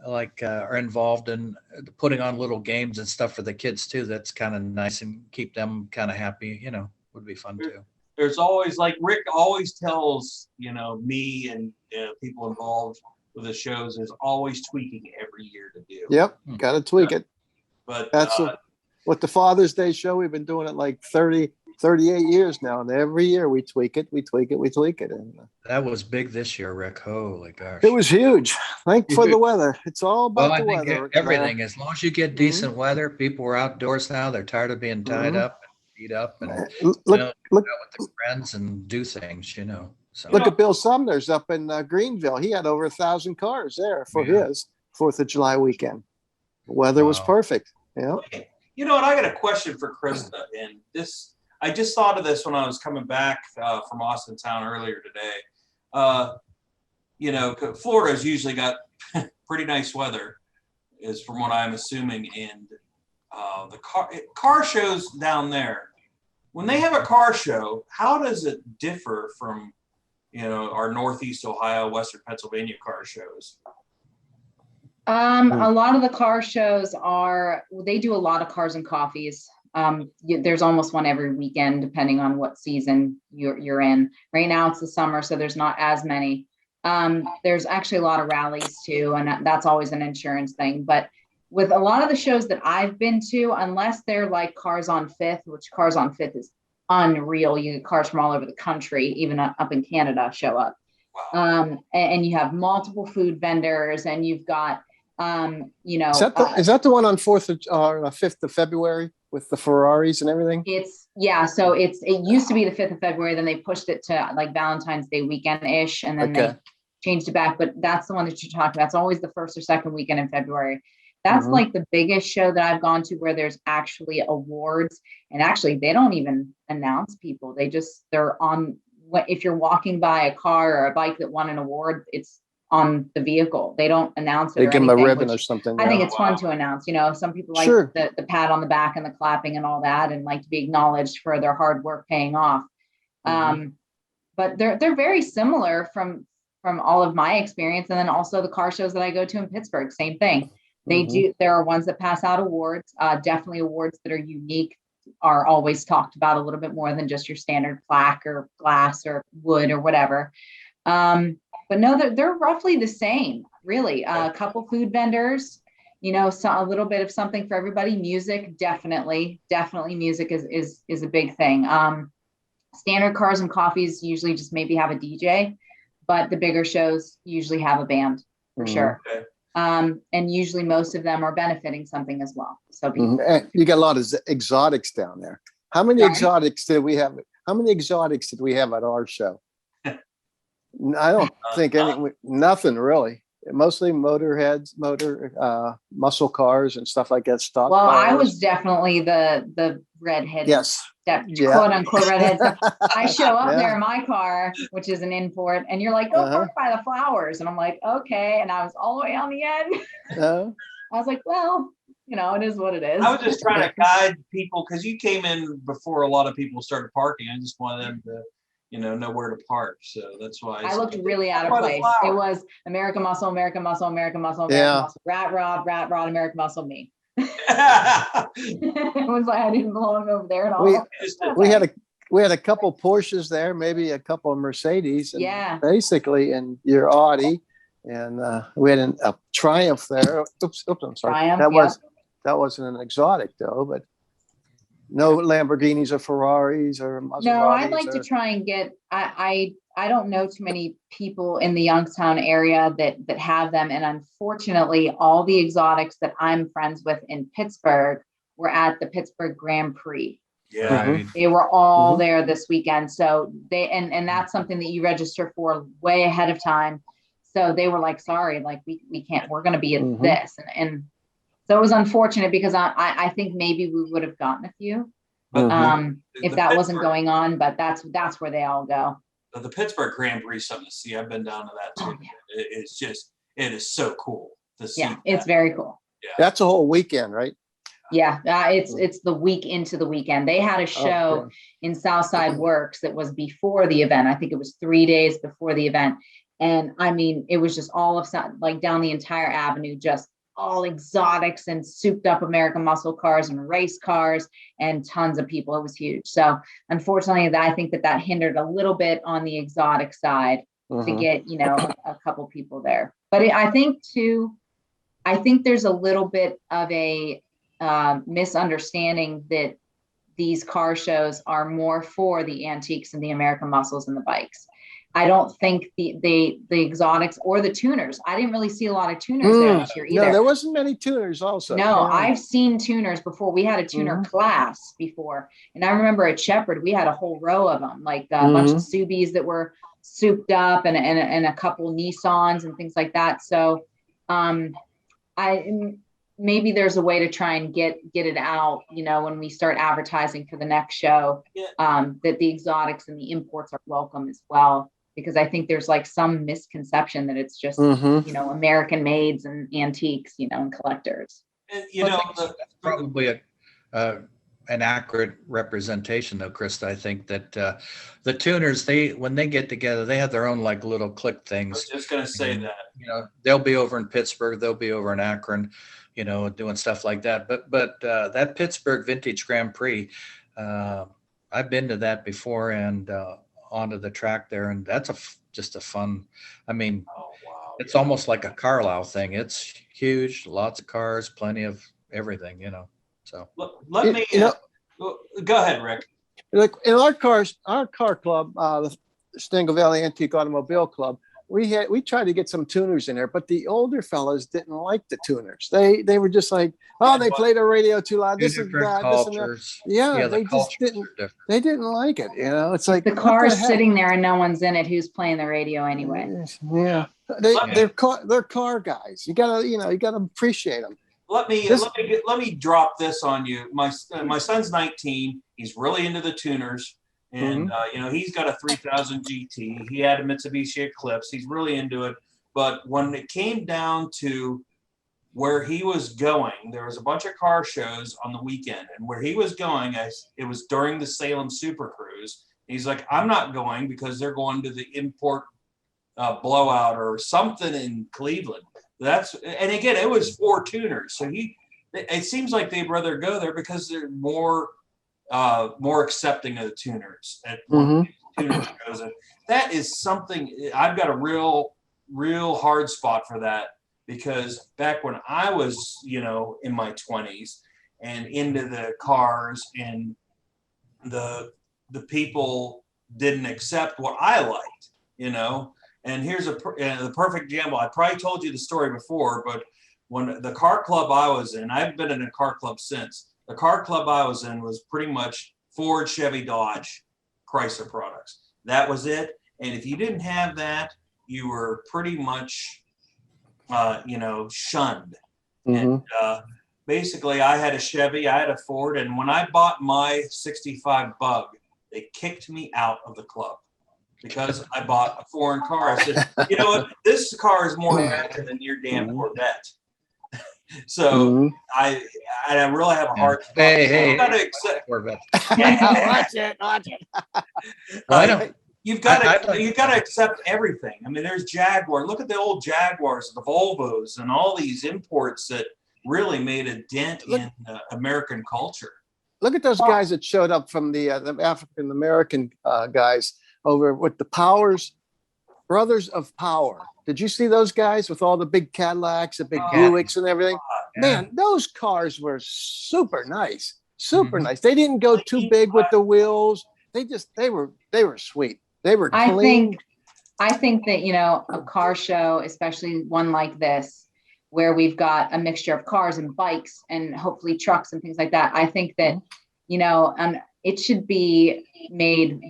[SPEAKER 4] are involved in putting on little games and stuff for the kids too. That's kind of nice and keep them kind of happy, would be fun too.
[SPEAKER 1] There's always, like Rick always tells, me and people involved with the shows, there's always tweaking every year to do.
[SPEAKER 2] Yep. Got to tweak it.
[SPEAKER 1] But
[SPEAKER 2] that's what the Father's Day show, we've been doing it like 38 years now, and every year we tweak it. And
[SPEAKER 4] that was big this year, Rick. Holy gosh.
[SPEAKER 2] It was huge. Thank for the weather. It's all about the weather.
[SPEAKER 4] Everything. As long as you get decent weather, people are outdoors now. They're tired of being tied up and beat up and look out with their friends and do things, So
[SPEAKER 2] look at Bill Sumner's up in Greenville. He had over 1,000 cars there for his 4th of July weekend. The weather was perfect. Yeah.
[SPEAKER 1] You know what? I got a question for Krysta, and this. I just thought of this when I was coming back from Austintown earlier today. Florida's usually got pretty nice weather, is from what I'm assuming. And the car shows down there, when they have a car show, how does it differ from, our Northeast Ohio, Western Pennsylvania car shows?
[SPEAKER 3] A lot of the car shows they do a lot of cars and coffees. There's almost one every weekend, depending on what season you're in. Right now it's the summer, so there's not as many. There's actually a lot of rallies too, and that's always an insurance thing. But with a lot of the shows that I've been to, unless they're like Cars on Fifth, which Cars on Fifth is unreal. You get cars from all over the country, even up in Canada, show up. Wow. And you have multiple food vendors, and you've got,
[SPEAKER 2] is that the one on 5th of February? With the Ferraris and everything?
[SPEAKER 3] It used to be the 5th of February, then they pushed it to like Valentine's Day weekend-ish, and then they changed it back. But that's the one that you're talking about. It's always the 1st or 2nd weekend in February. That's
[SPEAKER 2] Mhm.
[SPEAKER 3] like the biggest show that I've gone to where there's actually awards. And actually, they don't even announce people. They're on, if you're walking by a car or a bike that won an award, it's on the vehicle. They don't announce it
[SPEAKER 2] They
[SPEAKER 3] or
[SPEAKER 2] give them a
[SPEAKER 3] anything,
[SPEAKER 2] ribbon or
[SPEAKER 3] which
[SPEAKER 2] something.
[SPEAKER 3] I think
[SPEAKER 2] Yeah.
[SPEAKER 3] it's fun to announce. You know, some people like
[SPEAKER 2] Sure.
[SPEAKER 3] the pat on the back and the clapping and all that, and like to be acknowledged for their hard work paying off. But they're very similar from all of my experience. And then also the car shows that I go to in Pittsburgh, same thing. There are ones that pass out awards, definitely awards that are unique are always talked about a little bit more than just your standard plaque or glass or wood or whatever. But no, they're roughly the same, really. A couple food vendors, you know, a little bit of something for everybody. Music, definitely music is a big thing. Standard cars and coffees usually just maybe have a DJ, but the bigger shows usually have a band for sure.
[SPEAKER 1] Okay.
[SPEAKER 3] And usually most of them are benefiting something as well. So
[SPEAKER 2] And you got a lot of exotics down there. How many
[SPEAKER 3] Sorry?
[SPEAKER 2] exotics did we have? How many exotics did we have at our show? I don't think nothing really. Mostly motorheads, muscle cars and stuff like that. Stock
[SPEAKER 3] well,
[SPEAKER 2] cars.
[SPEAKER 3] I was definitely the redheaded
[SPEAKER 2] Yes.
[SPEAKER 3] quote unquote redhead. So I show up
[SPEAKER 2] Yeah.
[SPEAKER 3] there in my car, which is an import, and you're like, go park by the flowers. And I'm like, okay. And I was all the way on the end. I was like, well, you know, it is what it is.
[SPEAKER 1] I was just trying to guide people because you came in before a lot of people started parking. I just wanted them to, you know where to park. So that's why
[SPEAKER 3] I looked really out of place. It was American Muscle, American Muscle, American Muscle, American Muscle, Rat Rod, American Muscle, me. It was like I didn't belong over there at all.
[SPEAKER 2] We had a couple Porsches there, maybe a couple of Mercedes, and basically, and your Audi, and we had a Triumph there. Oops, I'm sorry.
[SPEAKER 3] Triumph,
[SPEAKER 2] that wasn't an exotic though, but no Lamborghinis or Ferraris or Maseratis.
[SPEAKER 3] No, I'd like to try and get. I don't know too many people in the Youngstown area that have them, and unfortunately, all the exotics that I'm friends with in Pittsburgh were at the Pittsburgh Grand Prix.
[SPEAKER 1] Yeah,
[SPEAKER 3] they were all there this weekend. So and that's something that you register for way ahead of time. So they were like, sorry, like we can't. We're going to be at this, and so it was unfortunate because I think maybe we would have gotten a few if that wasn't going on. But that's where they all go.
[SPEAKER 1] The Pittsburgh Grand Prix is something to see. I've been down to that too. It is so cool to see.
[SPEAKER 3] Yeah, it's very cool.
[SPEAKER 2] Yeah. That's a whole weekend, right?
[SPEAKER 3] Yeah, it's the week into the weekend. They had a show in Southside Works that was before the event. I think it was 3 days before the event. And I mean, it was just all of like down the entire avenue, just all exotics and souped up American muscle cars and race cars and tons of people. It was huge. So unfortunately, I think that hindered a little bit on the exotic side to get, a couple people there. But I think there's a little bit of a misunderstanding that these car shows are more for the antiques and the American muscles and the bikes. I don't think the exotics or the tuners. I didn't really see a lot of tuners there this year either.
[SPEAKER 2] No, there wasn't many tuners also.
[SPEAKER 3] No, I've seen tuners before. We had a tuner class before. And I remember at Shepherd, we had a whole row of them, like a bunch of Subies that were souped up and a couple Nissans and things like that. So maybe there's a way to try and get it out, when we start advertising for the next show, that the exotics and the imports are welcome as well. Because I think there's like some misconception that it's just, American maids and antiques, and collectors.
[SPEAKER 4] That's probably an accurate representation though, Krysta. I think that the tuners, when they get together, they have their own like little click things.
[SPEAKER 1] I was just going to say that.
[SPEAKER 4] They'll be over in Pittsburgh, they'll be over in Akron, doing stuff like that. But that Pittsburgh Vintage Grand Prix, I've been to that before and onto the track there, and that's just a fun. I mean, it's almost like a Carlisle thing. It's huge, lots of cars, plenty of everything, So
[SPEAKER 1] let me go ahead, Rick.
[SPEAKER 2] Like in our car club, the Stengel Valley Antique Automobile Club, we tried to get some tuners in there, but the older fellas didn't like the tuners. They were just like, they play the radio too loud. This is that. This and that. Yeah, they just didn't. They didn't like it. It's like
[SPEAKER 3] the car's sitting there and no one's in it. Who's playing the radio anyway?
[SPEAKER 2] Yeah, they're car guys. You gotta appreciate them.
[SPEAKER 1] let me drop this on you. My son's 19. He's really into the tuners, and he's got a 3000 GT. He had a Mitsubishi Eclipse. He's really into it. But when it came down to where he was going, there was a bunch of car shows on the weekend, and where he was going, it was during the Salem Super Cruise. He's like, I'm not going because they're going to the import blowout or something in Cleveland. And again, it was 4 tuners. So it seems like they'd rather go there because they're more accepting of the tuners at tuners shows. And that is something I've got a real hard spot for that, because back when I was, in my 20s and into the cars, and the people didn't accept what I liked, And here's the perfect example. I probably told you the story before, but when the car club I was in, I've been in a car club since. The car club I was in was pretty much Ford, Chevy, Dodge, Chrysler products. That was it. And if you didn't have that, you were pretty much, shunned. And basically, I had a Chevy, I had a Ford, and when I bought my 65 Bug, they kicked me out of the club, because I bought a foreign car. I said, you know what? This car is more American than your damn Corvette. So I really have a hard time.
[SPEAKER 4] Hey,
[SPEAKER 1] got to accept
[SPEAKER 4] Corvette.
[SPEAKER 2] Watch it.
[SPEAKER 1] You've got to accept everything. I mean, there's Jaguar. Look at the old Jaguars, the Volvos, and all these imports that really made a dent in American culture.
[SPEAKER 2] Look at those guys that showed up from the African American guys over with the Brothers of Power. Did you see those guys with all the big Cadillacs, the big Buicks and everything?
[SPEAKER 4] Yeah.
[SPEAKER 2] Man, those cars were super nice. Super nice. They didn't go too big with the wheels. They were sweet. They were clean.
[SPEAKER 3] I think that, a car show, especially one like this, where we've got a mixture of cars and bikes and hopefully trucks and things like that. I think that, it should be made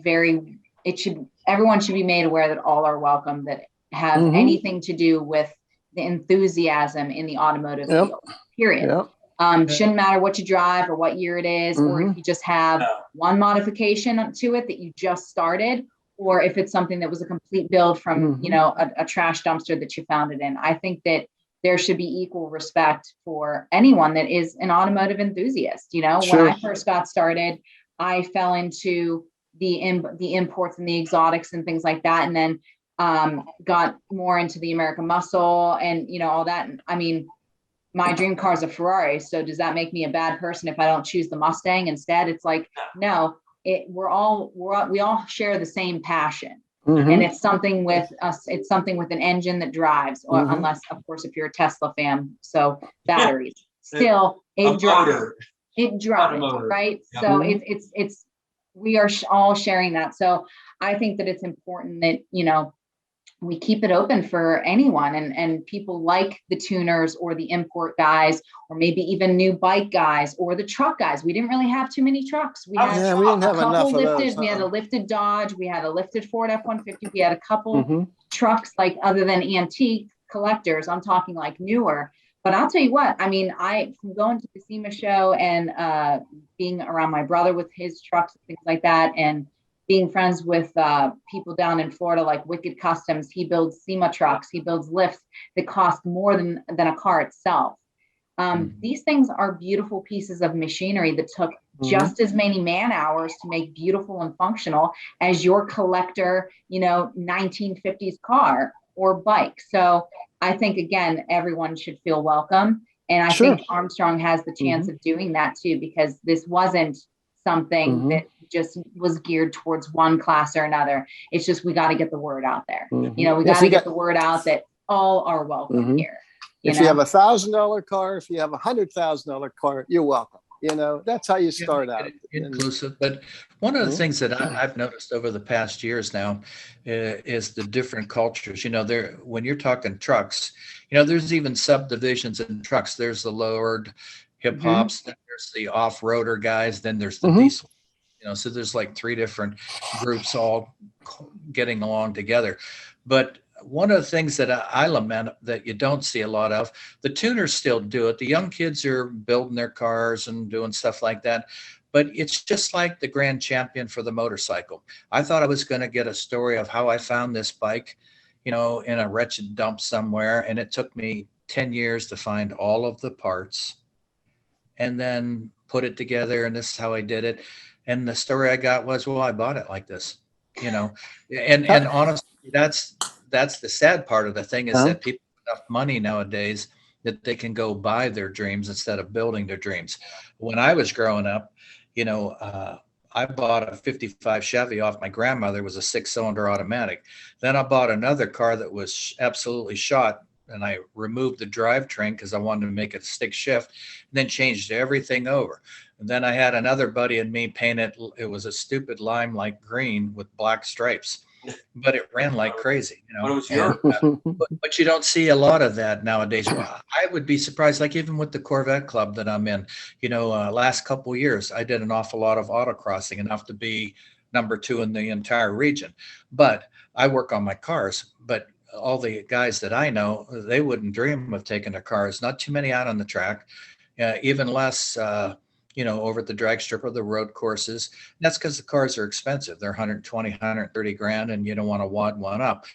[SPEAKER 3] everyone should be made aware that all are welcome that have anything to do with the enthusiasm in the automotive field, period. Shouldn't matter what you drive or what year it is, or if you just have one modification to it that you just started, or if it's something that was a complete build from, a trash dumpster that you found it in. I think that there should be equal respect for anyone that is an automotive enthusiast. When I first got started, I fell into the imports and the exotics and things like that, and then got more into the American muscle and all that. And I mean, my dream car is a Ferrari, so does that make me a bad person if I don't choose the Mustang instead? It's like, no, we all share the same passion. And it's something with us. It's something with an engine that drives, or unless, of course, if you're a Tesla fan, so batteries. Still, it drives. It drives, right? Yeah. So it's we are all sharing that. So I think that it's important that we keep it open for anyone, and people like the tuners or the import guys, or maybe even new bike guys or the truck guys. We didn't really have too many trucks. We didn't have enough of those. We had a lifted Dodge, we had a lifted Ford F-150, we had a couple trucks, like other than antique collectors. I'm talking like newer. But I'll tell you what, I mean, from going to the SEMA show and being around my brother with his trucks and things like that, and being friends with people down in Florida like Wicked Customs. He builds SEMA trucks. He builds lifts that cost more than a car itself. These things are beautiful pieces of machinery that took just as many man hours to make beautiful and functional as your collector, 1950s car or bike. So I think, again, everyone should feel welcome. And I think Armstrong has the chance of doing that too, because this wasn't something that just was geared towards one class or another. It's just, we got to get the word out there. We got to get the word out that all are welcome here.
[SPEAKER 2] If you have $1,000 car, if you have $100,000 car, you're welcome. That's how you start out.
[SPEAKER 4] Inclusive. But one of the things that I've noticed over the past years now is the different cultures. When you're talking trucks, there's even subdivisions in trucks. There's the lowered hip hops, then there's the off-roader guys, then there's the diesel. So there's like 3 different groups all getting along together. But one of the things that I lament that you don't see a lot of, the tuners still do it. The young kids are building their cars and doing stuff like that. But it's just like the Grand Champion for the motorcycle. I thought I was going to get a story of how I found this bike, in a wretched dump somewhere. And it took me 10 years to find all of the parts and then put it together. And this is how I did it. And the story I got was, well, I bought it like this, and honestly, that's the sad part of the thing is that people have enough money nowadays that they can go buy their dreams instead of building their dreams. When I was growing up, I bought a 55 Chevy off my grandmother. It was a 6-cylinder automatic. Then I bought another car that was absolutely shot, and I removed the drivetrain because I wanted to make it stick shift, and then changed everything over. And then I had another buddy and me paint it. It was a stupid lime like green with black stripes, but it ran like crazy,
[SPEAKER 1] What was your?
[SPEAKER 4] But you don't see a lot of that nowadays. Well, I would be surprised, like even with the Corvette club that I'm in, last couple of years, I did an awful lot of autocrossing, enough to be number 2 in the entire region. But I work on my cars, but all the guys that I know, they wouldn't dream of taking their cars. Not too many out on the track, even less, over at the drag strip or the road courses. And that's because the cars are expensive. They're 120, 130 grand, and you don't want to wad one up.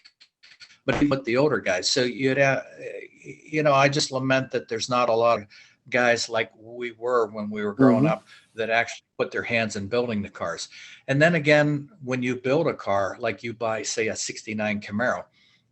[SPEAKER 4] But even with the older guys, so I just lament that there's not a lot of guys like we were when we were growing up that actually put their hands in building the cars. And then again, when you build a car, like you buy, say, a 69 Camaro,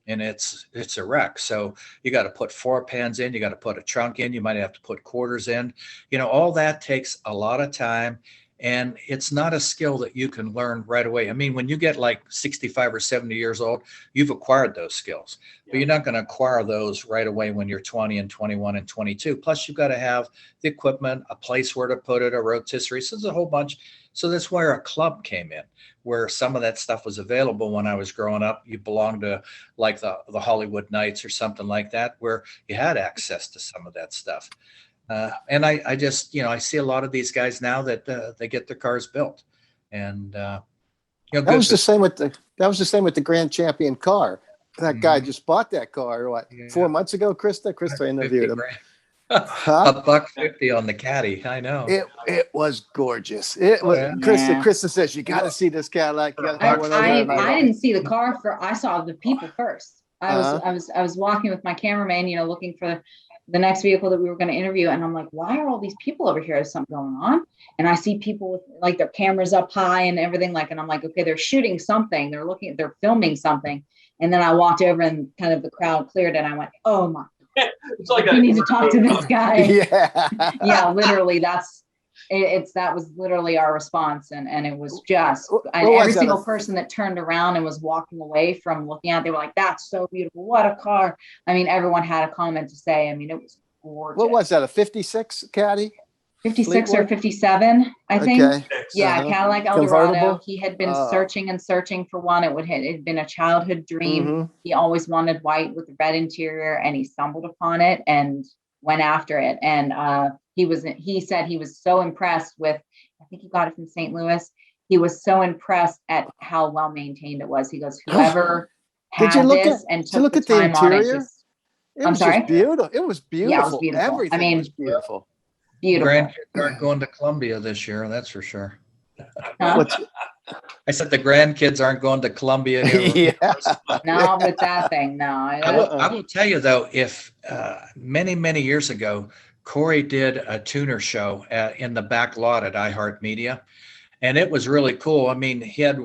[SPEAKER 4] and it's a wreck. So you got to put 4 pans in, you got to put a trunk in, you might have to put quarters in, all that takes a lot of time, and it's not a skill that you can learn right away. I mean, when you get like 65 or 70 years old, you've acquired those skills, but you're not going to acquire those right away when you're 20 and 21 and 22. Plus you've got to have the equipment, a place where to put it, a rotisserie. So there's a whole bunch. So that's where a club came in, where some of that stuff was available when I was growing up. You belonged to like the Hollywood Nights or something like that, where you had access to some of that stuff. And I just, I see a lot of these guys now that they get their cars built, and
[SPEAKER 2] that was the same with the Grand Champion car. That guy just bought that car 4 months ago. Krysta interviewed him.
[SPEAKER 4] $150 on the caddy. I know
[SPEAKER 2] it was gorgeous. It was. Krysta says you got to see this Cadillac.
[SPEAKER 3] I didn't see the car I saw the people first. I was walking with my cameraman, looking for the next vehicle that we were going to interview, and I'm like, why are all these people over here? Is something going on? And I see people with like their cameras up high and everything, and I'm like, okay, they're shooting something. They're filming something. And then I walked over and kind of the crowd cleared, and I went, oh my.
[SPEAKER 1] It's like
[SPEAKER 3] we need to talk to this guy.
[SPEAKER 2] Yeah,
[SPEAKER 3] literally, that was literally our response, and it was just every single person that turned around and was walking away from looking at it, they were like, "That's so beautiful! What a car!" I mean, everyone had a comment to say. I mean, it was gorgeous.
[SPEAKER 2] What was that? A 56 Caddy?
[SPEAKER 3] 56 or 57, I think.
[SPEAKER 2] Okay.
[SPEAKER 3] Yeah, Cadillac Eldorado. He had been searching and searching for one. It had been a childhood dream. He always wanted white with a red interior, and he stumbled upon it and went after it. And he said he was so impressed with, I think he got it from St. Louis. He was so impressed at how well maintained it was. He goes, whoever had this and took the time on it. I'm sorry?
[SPEAKER 2] Beautiful. It was beautiful.
[SPEAKER 3] Yeah, it was beautiful.
[SPEAKER 2] Everything was beautiful.
[SPEAKER 3] Beautiful.
[SPEAKER 4] Grandkids aren't going to Columbia this year, that's for sure.
[SPEAKER 3] Huh?
[SPEAKER 4] I said the grandkids aren't going to Columbia.
[SPEAKER 3] No, with that thing, no.
[SPEAKER 4] I will tell you though, if many years ago, Corey did a tuner show in the back lot at iHeartMedia, and it was really cool. I mean, he had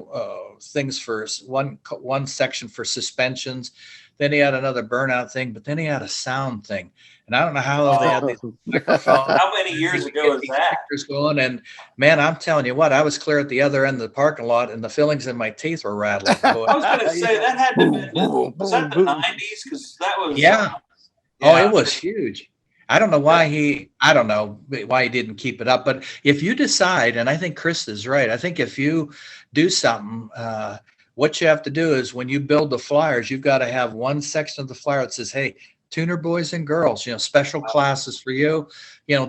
[SPEAKER 4] things for one section for suspensions. Then he had another burnout thing, but then he had a sound thing. And I don't know how they had these microphones.
[SPEAKER 1] How many years ago was that?
[SPEAKER 4] Going, and man, I'm telling you what, I was clear at the other end of the parking lot, and the fillings in my teeth were rattling.
[SPEAKER 1] I was going to say that had to be, was that the 90s? Because that was
[SPEAKER 4] Oh, it was huge. I don't know why he didn't keep it up. But if you decide, and I think Krysta's right, I think if you do something, what you have to do is when you build the flyers, you've got to have one section of the flyer that says, hey, tuner boys and girls, special classes for you,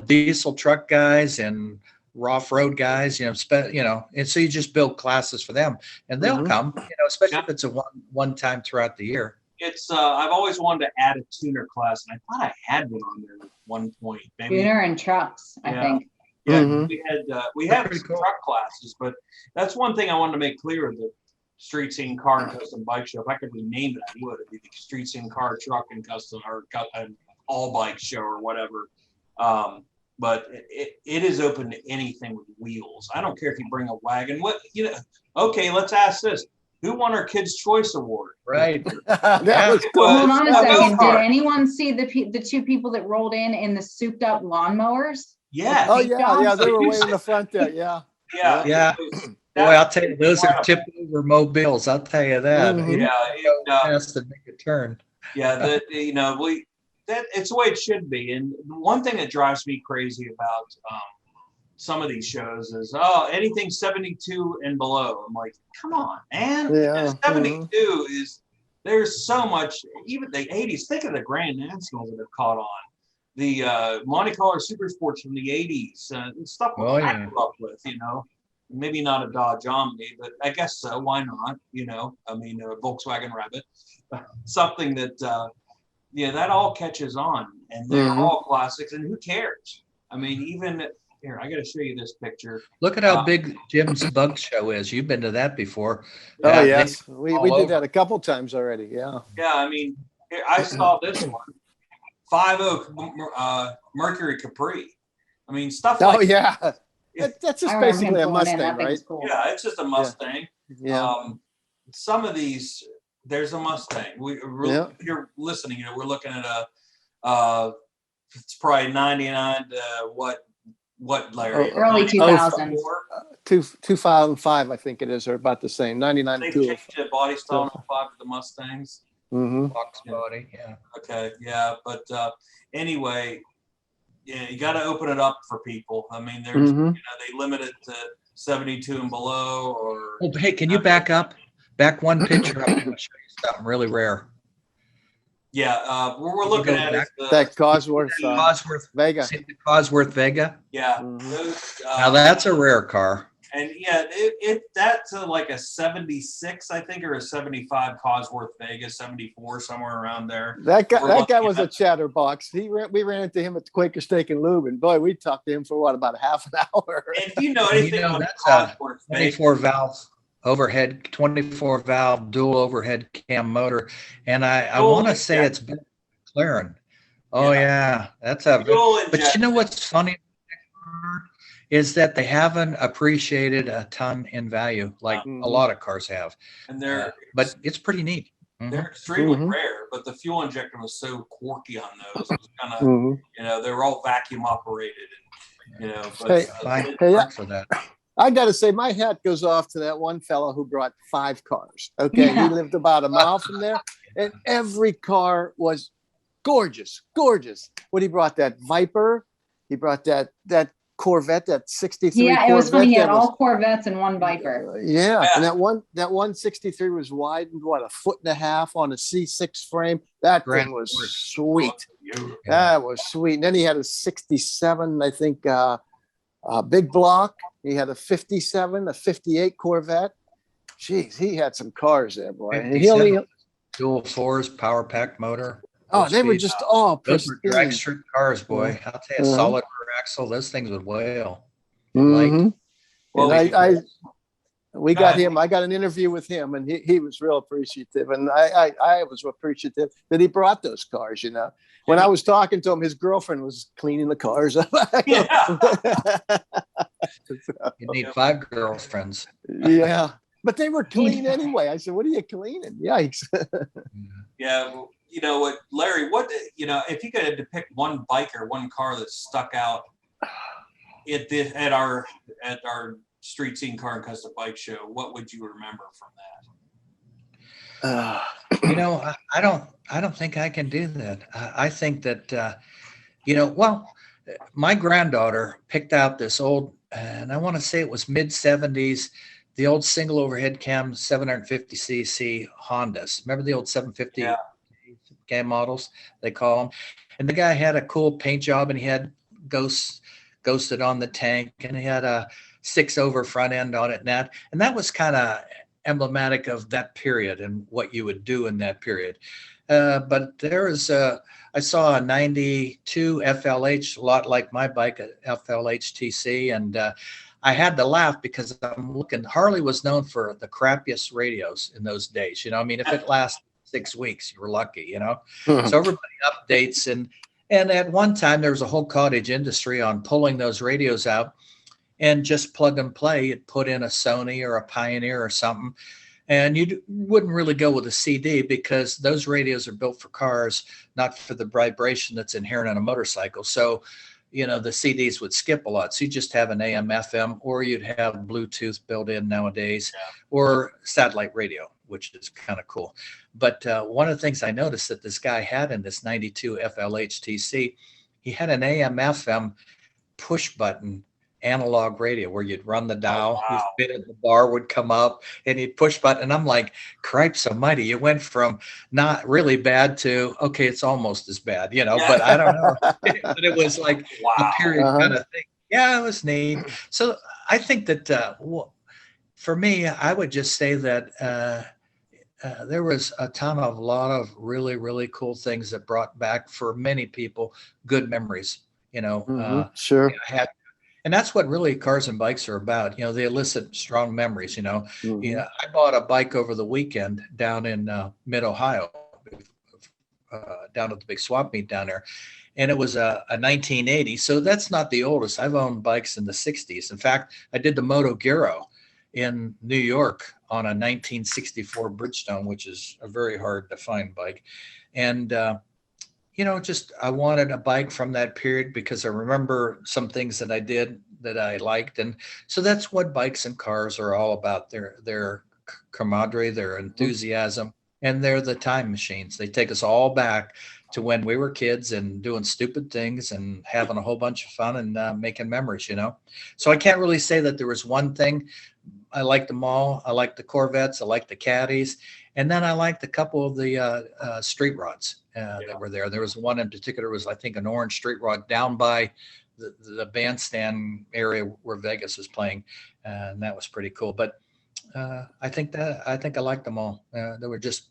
[SPEAKER 4] diesel truck guys and off-road guys, and so you just build classes for them, and they'll come, especially if it's a one time throughout the year.
[SPEAKER 1] it's I've always wanted to add a tuner class, and I thought I had one on there at one point. Maybe
[SPEAKER 3] Tuner and trucks, I think.
[SPEAKER 1] Yeah,
[SPEAKER 2] Mhm.
[SPEAKER 1] we
[SPEAKER 4] That's
[SPEAKER 1] have
[SPEAKER 4] pretty
[SPEAKER 1] some
[SPEAKER 4] cool.
[SPEAKER 1] truck classes, but that's one thing I wanted to make clear: the Street Scene Car and Custom Bike Show. If I could rename it, I would. It'd be the Street Scene Car, Truck, and Custom, or an all bike show or whatever. But it is open to anything with wheels. I don't care if you bring a wagon. Okay, let's ask this: who won our Kids' Choice Award?
[SPEAKER 4] Right.
[SPEAKER 2] That was cool.
[SPEAKER 3] Hold on a
[SPEAKER 1] Go
[SPEAKER 3] second. Did
[SPEAKER 1] kart.
[SPEAKER 3] anyone see the two people that rolled in the souped up lawnmowers?
[SPEAKER 1] Yeah.
[SPEAKER 2] Oh yeah, they were
[SPEAKER 1] You
[SPEAKER 2] way in the front there. Yeah.
[SPEAKER 1] Yeah.
[SPEAKER 4] Yeah. Boy, I'll tell you, those are tip over mobiles. I'll tell you that.
[SPEAKER 2] Mhm.
[SPEAKER 4] Has to make a turn.
[SPEAKER 1] Yeah, it's the way it should be. And one thing that drives me crazy about some of these shows is anything 72 and below. I'm like, come on, man.
[SPEAKER 2] Yeah.
[SPEAKER 1] 72 there's so much. Even the 80s. Think of the Grand Nationals that have caught on. The Monte Carlo Super Sports from the 80s and stuff like I grew up with. Maybe not a Dodge Omni, but I guess so. Why not? I mean, a Volkswagen Rabbit, something that, that all catches on, and they're all classics. And who cares? I mean, even here, I got to show you this picture.
[SPEAKER 4] Look at how big Jim's Bug Show is. You've been to that before.
[SPEAKER 2] Oh yes, we did that a couple times already. Yeah.
[SPEAKER 1] Yeah, I mean, here, I saw this one, 50 Mercury Capri. I mean, stuff like.
[SPEAKER 2] Oh yeah. That's just basically a Mustang, right?
[SPEAKER 3] Cool.
[SPEAKER 1] Yeah, it's just a Mustang.
[SPEAKER 2] Yeah.
[SPEAKER 1] Some of these, there's a Mustang. You're listening. We're looking at it's probably 99 to what Larry?
[SPEAKER 3] Early 2000s.
[SPEAKER 2] 2005, I think it is, or about the same. 99
[SPEAKER 1] They
[SPEAKER 2] to
[SPEAKER 1] changed the body style in 05 to the Mustangs.
[SPEAKER 4] Box body, yeah.
[SPEAKER 1] Okay, yeah, but anyway. Yeah, you got to open it up for people. I mean, there's, they limit it to 72 and below, or.
[SPEAKER 4] Oh, hey, can you back up? Back one picture up. I'm going to show you something really rare.
[SPEAKER 1] Yeah, we're looking at it.
[SPEAKER 2] That Cosworth Vega.
[SPEAKER 4] See the Cosworth Vega?
[SPEAKER 1] Yeah.
[SPEAKER 4] Now that's a rare car.
[SPEAKER 1] And yeah, that's like a 76, I think, or a 75 Cosworth Vega, 74, somewhere around there.
[SPEAKER 2] That guy was a chatterbox. We ran into him at the Quaker Steak and Lube, and boy, we talked to him for about a half an hour.
[SPEAKER 1] And if you know anything about
[SPEAKER 4] that's
[SPEAKER 1] Cosworth
[SPEAKER 4] a 24 valve overhead, 24 valve dual overhead cam motor, and I want to say it's McLaren. Oh yeah, that's a. But you know what's funny? Is that they haven't appreciated a ton in value like a lot of cars have. And but it's pretty neat.
[SPEAKER 1] They're extremely rare, but the fuel injector was so quirky on those. It was kind of, they were all vacuum operated, and But,
[SPEAKER 4] for that.
[SPEAKER 2] I got to say, my hat goes off to that one fellow who brought 5 cars. Okay, he lived about a mile from there, and every car was gorgeous. What he brought, that Viper, he brought that Corvette, that 63 Corvette.
[SPEAKER 3] It was funny. He had all Corvettes and one Viper.
[SPEAKER 2] Yeah, and that 163 was widened, what, 1.5 feet on a C6 frame. That thing was sweet. That was sweet. And then he had a 67, I think, big block. He had a 57, a 58 Corvette. Jeez, he had some cars there, boy. And he only
[SPEAKER 4] dual 4s, power pack motor.
[SPEAKER 2] Oh, they were just all
[SPEAKER 4] those were drag strip cars, boy. I'll tell you, solid rear axle. Those things would wail.
[SPEAKER 2] Well, we got him. I got an interview with him, and he was real appreciative, and I was appreciative that he brought those cars. When I was talking to him, his girlfriend was cleaning the cars up.
[SPEAKER 4] You need 5 girlfriends.
[SPEAKER 2] Yeah, but they were clean anyway. I said, "What are you cleaning?" Yikes!
[SPEAKER 1] Yeah. Well, you know what, Larry, if you had to pick one bike or one car that stuck out at our Street Scene Car and Custom Bike Show, what would you remember from that?
[SPEAKER 4] I don't think I can do that. I think that, my granddaughter picked out this old, and I want to say it was mid 70s, the old single overhead cam 750cc Hondas. Remember the old 750? Yeah. Cam models, they call them. And the guy had a cool paint job, and he had ghosted on the tank, and he had a 6 over front end on it. And that was kind of emblematic of that period and what you would do in that period. But there is I saw a 92 FLH, a lot like my bike, a FLH TC, and I had to laugh because I'm looking, Harley was known for the crappiest radios in those days. You know, I mean, if it lasts 6 weeks, you were lucky, you know? So everybody updates. And at one time, there was a whole cottage industry on pulling those radios out and just plug and play. You'd put in a Sony or a Pioneer or something. And you wouldn't really go with a CD because those radios are built for cars, not for the vibration that's inherent in a motorcycle. So, you know, the CDs would skip a lot. So you just have an AM, FM, or you'd have Bluetooth built in nowadays, or satellite radio, which is kind of cool. But one of the things I noticed that this guy had in this 92 FLH TC, he had an AM, FM push button analog radio where you'd run the dial, you spin it, the bar would come up, and you'd push button. And I'm like, cripes almighty, you went from not really bad to, okay, it's almost as bad, you know, but I don't know. But it was like a period kind of thing. Yeah, it was neat. So I think that for me, I would just say that there was a lot of really, really cool things that brought back for many people good memories, you know.
[SPEAKER 2] Sure.
[SPEAKER 4] And that's what really cars and bikes are about. You know, they elicit strong memories, you know. Yeah, I bought a bike over the weekend down in mid-Ohio, down at the big swap meet down there. And it was a 1980. So that's not the oldest. I've owned bikes in the 60s. In fact, I did the Moto Giro in New York on a 1964 Bridgestone, which is a very hard to find bike. And you know, just I wanted a bike from that period because I remember some things that I did that I liked. And so that's what bikes and cars are all about. Their camaraderie, their enthusiasm, and they're the time machines. They take us all back to when we were kids and doing stupid things and having a whole bunch of fun and making memories, you know. So I can't really say that there was one thing. I liked them all. I liked the Corvettes. I liked the Caddies. And then I liked a couple of the street rods that were there. There was one in particular, was I think an orange street rod down by the bandstand area where Vegas was playing, and that was pretty cool. But I think I liked them all. There were just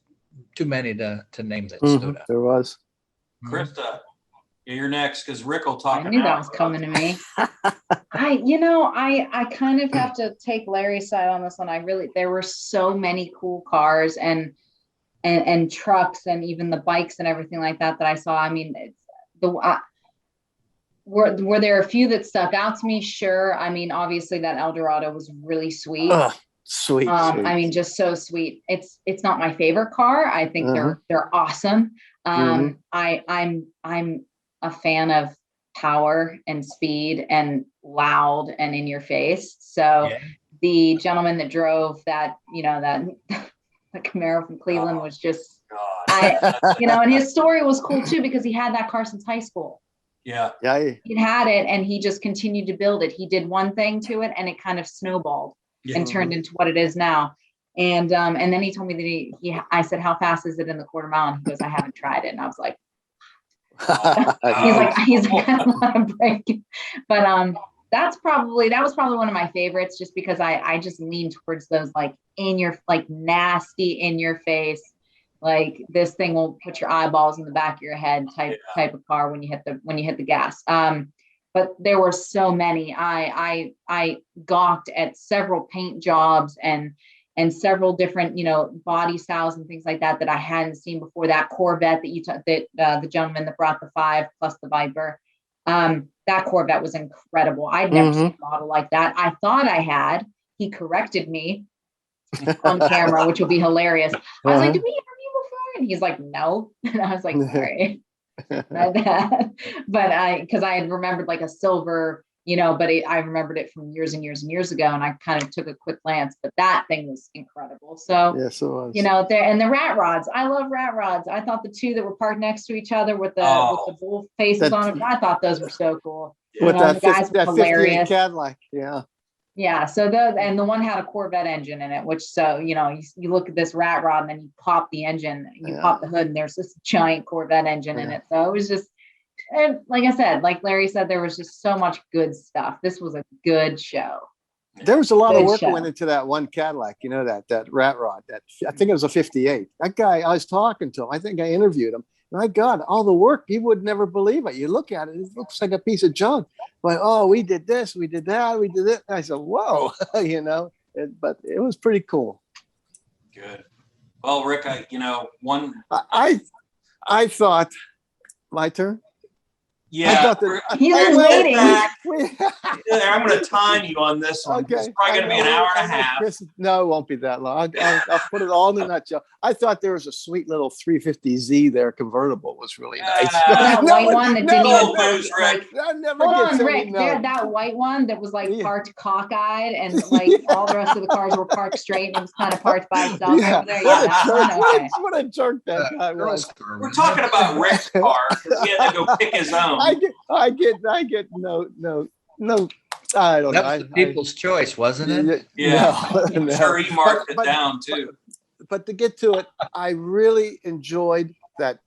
[SPEAKER 4] too many to name that stood out.
[SPEAKER 2] There was.
[SPEAKER 1] Krista, you're next because Rick will talk.
[SPEAKER 3] I knew that was coming to me. I kind of have to take Larry's side on this one. There were so many cool cars and trucks and even the bikes and everything like that I saw. I mean, were there a few that stuck out to me? Sure. I mean, obviously that Eldorado was really sweet.
[SPEAKER 2] Sweet.
[SPEAKER 3] I mean, just so sweet. It's not my favorite car. I think they're awesome. I'm a fan of power and speed and loud and in your face. So the gentleman that drove that, you know, that the Camaro from Cleveland was just, and his story was cool too, because he had that car since high school.
[SPEAKER 1] Yeah.
[SPEAKER 3] He had it and he just continued to build it. He did one thing to it and it kind of snowballed and turned into what it is now. And then he told me that I said, how fast is it in the quarter mile? And he goes, I haven't tried it. And I was like, he's like, I don't want to break it. But that was probably one of my favorites, just because I just lean towards those like nasty in your face, like this thing will put your eyeballs in the back of your head type of car when you hit the gas. But there were so many. I gawked at several paint jobs and several different, you know, body styles and things like that I hadn't seen before. That Corvette that the gentleman that brought the 5 plus the Viper, that Corvette was incredible. I'd never seen a model like that. I thought I had. He corrected me on camera, which will be hilarious. I was like, did we interview before? And he's like, no. And I was like, sorry. But because I had remembered like a silver, you know, but I remembered it from years and years and years ago, and I kind of took a quick glance, but that thing was incredible. So,
[SPEAKER 2] yes, it was.
[SPEAKER 3] You know, and the rat rods, I love rat rods. I thought the two that were parked next to each other with the bull faces on it, I thought those were so cool.
[SPEAKER 2] With
[SPEAKER 3] that
[SPEAKER 2] 58 Cadillac, yeah.
[SPEAKER 3] Yeah, so the one had a Corvette engine in it, which, so, you know, you look at this rat rod and then you pop the engine, pop the hood, and there's this giant Corvette engine in it. So it was just, and like I said, like Larry said, there was just so much good stuff. This was a good show.
[SPEAKER 2] There was a lot of
[SPEAKER 3] Good
[SPEAKER 2] work that
[SPEAKER 3] show.
[SPEAKER 2] went into that one Cadillac, you know, that rat rod. That I think it was a 58. That guy, I was talking to him. I think I interviewed him. My God, all the work, you would never believe it. You look at it, it looks like a piece of junk. But oh, we did this, we did that, we did it. I said, whoa, you know. But it was pretty cool.
[SPEAKER 1] Good. Well, Rick,
[SPEAKER 2] I thought, my turn.
[SPEAKER 1] Yeah,
[SPEAKER 2] I thought
[SPEAKER 3] He was waiting.
[SPEAKER 1] I'm going to time you on this one.
[SPEAKER 2] Okay.
[SPEAKER 1] It's probably going to be an hour and a half.
[SPEAKER 2] No, it won't be that long. I'll put it all in a nutshell. I thought there was a sweet little 350Z there convertible. It was really nice.
[SPEAKER 3] That white one that didn't even park, like,
[SPEAKER 2] that never
[SPEAKER 3] hold
[SPEAKER 2] gets
[SPEAKER 3] on,
[SPEAKER 2] any
[SPEAKER 3] Rick, there, that white one that was like parked cockeyed and like all the rest of the cars were parked straight and it was kind of parked by itself over there. Yeah, that one, okay.
[SPEAKER 2] What a jerk that guy was.
[SPEAKER 1] We're talking about Rick's car because he had to go pick his own.
[SPEAKER 2] I get no. I don't know.
[SPEAKER 4] That was the people's choice, wasn't it?
[SPEAKER 1] Yeah,
[SPEAKER 2] No,
[SPEAKER 1] I'm sure he marked it down too.
[SPEAKER 2] But to get to it, I really enjoyed that.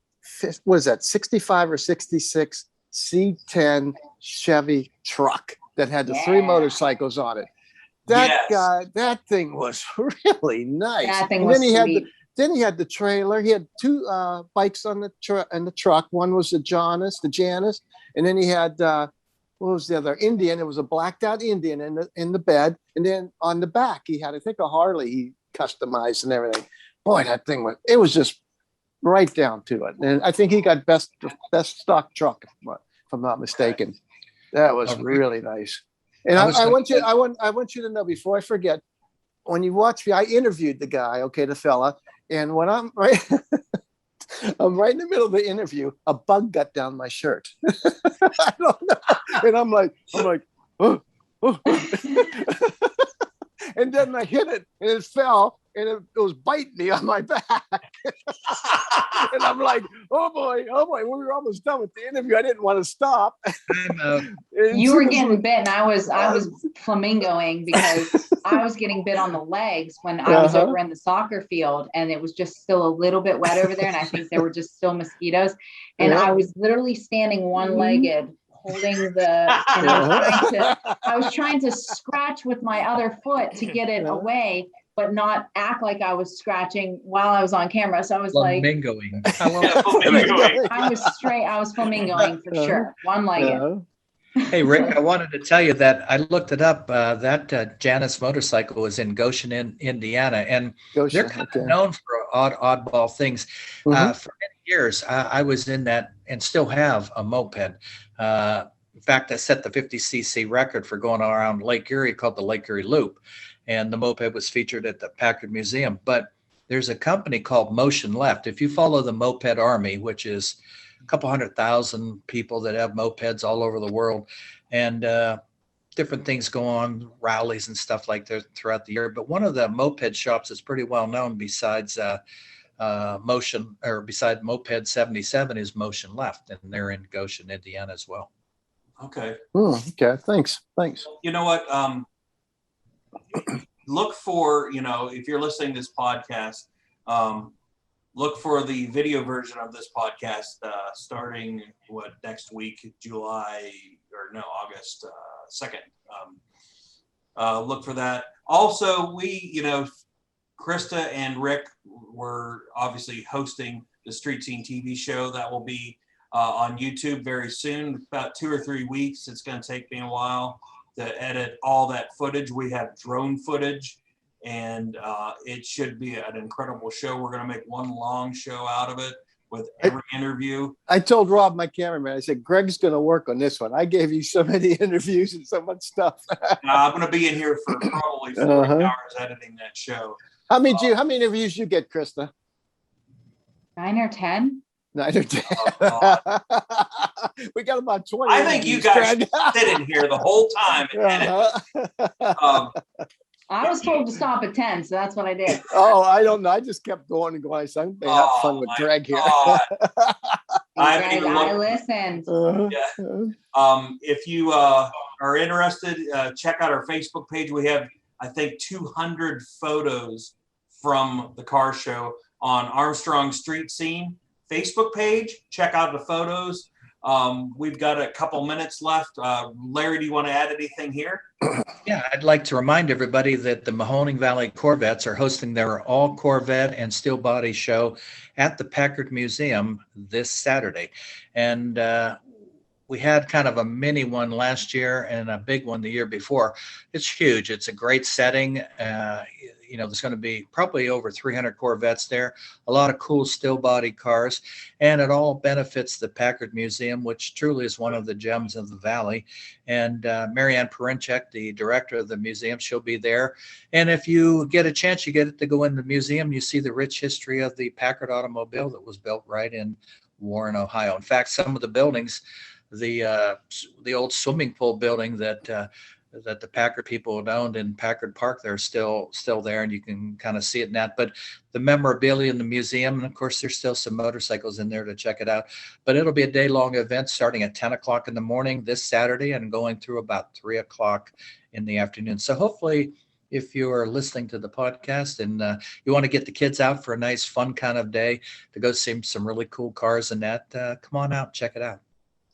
[SPEAKER 2] What is that? 65 or 66 C10 Chevy truck that had the 3 motorcycles on it. That thing was really nice.
[SPEAKER 3] That thing was sweet.
[SPEAKER 2] Then he had the trailer. He had 2 bikes on the truck. One was the Janus, and then he had what was the other? Indian. It was a blacked out Indian in the bed, and then on the back he had, I think, a Harley he customized and everything. Boy, that thing was just right down to it. And I think he got best stock truck, if I'm not mistaken. That was really nice. And I want you to know, before I forget, when you watch me, I interviewed the guy, the fella, and when I'm right in the middle of the interview, a bug got down my shirt. I don't know. And I'm like, oh. And then I hit it and it fell and it was biting me on my back. And I'm like, oh boy, we were almost done with the interview. I didn't want to stop.
[SPEAKER 3] You were getting bit and I was flamingoing because I was getting bit on the legs when I was over in the soccer field and it was just still a little bit wet over there. And I think there were just still mosquitoes. And I was literally standing one-legged holding and I was trying to scratch with my other foot to get it away, but not act like I was scratching while I was on camera. So I was
[SPEAKER 4] flamingoing.
[SPEAKER 3] I was flamingoing for sure. One-legged.
[SPEAKER 4] Hey, Rick, I wanted to tell you that I looked it up. That Janus motorcycle is in Goshen, Indiana, and they're kind of known for oddball things. For many years, I was in that and still have a moped. In fact, I set the 50cc record for going around Lake Erie called the Lake Erie Loop, and the moped was featured at the Packard Museum. But there's a company called Motion Left. If you follow the Moped Army, which is a couple 100,000 people that have mopeds all over the world, and different things go on, rallies and stuff like that throughout the year. But one of the moped shops that's pretty well known besides beside Moped 77 is Motion Left, and they're in Goshen, Indiana as well.
[SPEAKER 1] Okay.
[SPEAKER 2] Okay. Thanks.
[SPEAKER 1] You know what? Look for, if you're listening to this podcast, look for the video version of this podcast starting next week, August 2nd. Look for that. Also, Krysta and Rick were obviously hosting the Street Scene TV show that will be on YouTube very soon, about 2 or 3 weeks. It's going to take me a while to edit all that footage. We have drone footage, and it should be an incredible show. We're going to make one long show out of it with every interview.
[SPEAKER 2] I told Rob, my cameraman, I said, Greg's going to work on this one. I gave you so many interviews and so much stuff.
[SPEAKER 1] I'm going to be in here for probably 40 hours editing that show.
[SPEAKER 2] How many interviews you get, Krysta?
[SPEAKER 3] 9 or 10.
[SPEAKER 2] 9 or 10. We got about 20.
[SPEAKER 1] I think you guys should sit in here the whole time and edit.
[SPEAKER 3] I was told to stop at 10, so that's what I did.
[SPEAKER 2] Oh, I don't know. I just kept going and going. So I'm having fun with Greg here.
[SPEAKER 3] I listened.
[SPEAKER 1] If you are interested, check out our Facebook page. We have, I think, 200 photos from the car show on Armstrong Street Scene Facebook page. Check out the photos. We've got a couple minutes left. Larry, do you want to add anything here?
[SPEAKER 4] Yeah, I'd like to remind everybody that the Mahoning Valley Corvettes are hosting their all Corvette and steel body show at the Packard Museum this Saturday. And we had kind of a mini one last year and a big one the year before. It's huge. It's a great setting. There's going to be probably over 300 Corvettes there, a lot of cool still body cars, and it all benefits the Packard Museum, which truly is one of the gems of the Valley. And Marianne Parinchek, the director of the museum, she'll be there. And if you get a chance, you get to go in the museum, you see the rich history of the Packard automobile that was built right in Warren, Ohio. In fact, some of the buildings, the old swimming pool building that the Packard people had owned in Packard Park, they're still there, and you can kind of see it in that. But the memorabilia in the museum, and of course, there's still some motorcycles in there to check it out. But it'll be a day-long event starting at 10 o'clock in the morning this Saturday and going through about 3 o'clock in the afternoon. So hopefully, if you are listening to the podcast and you want to get the kids out for a nice, fun kind of day to go see some really cool cars and that, come on out, check it out.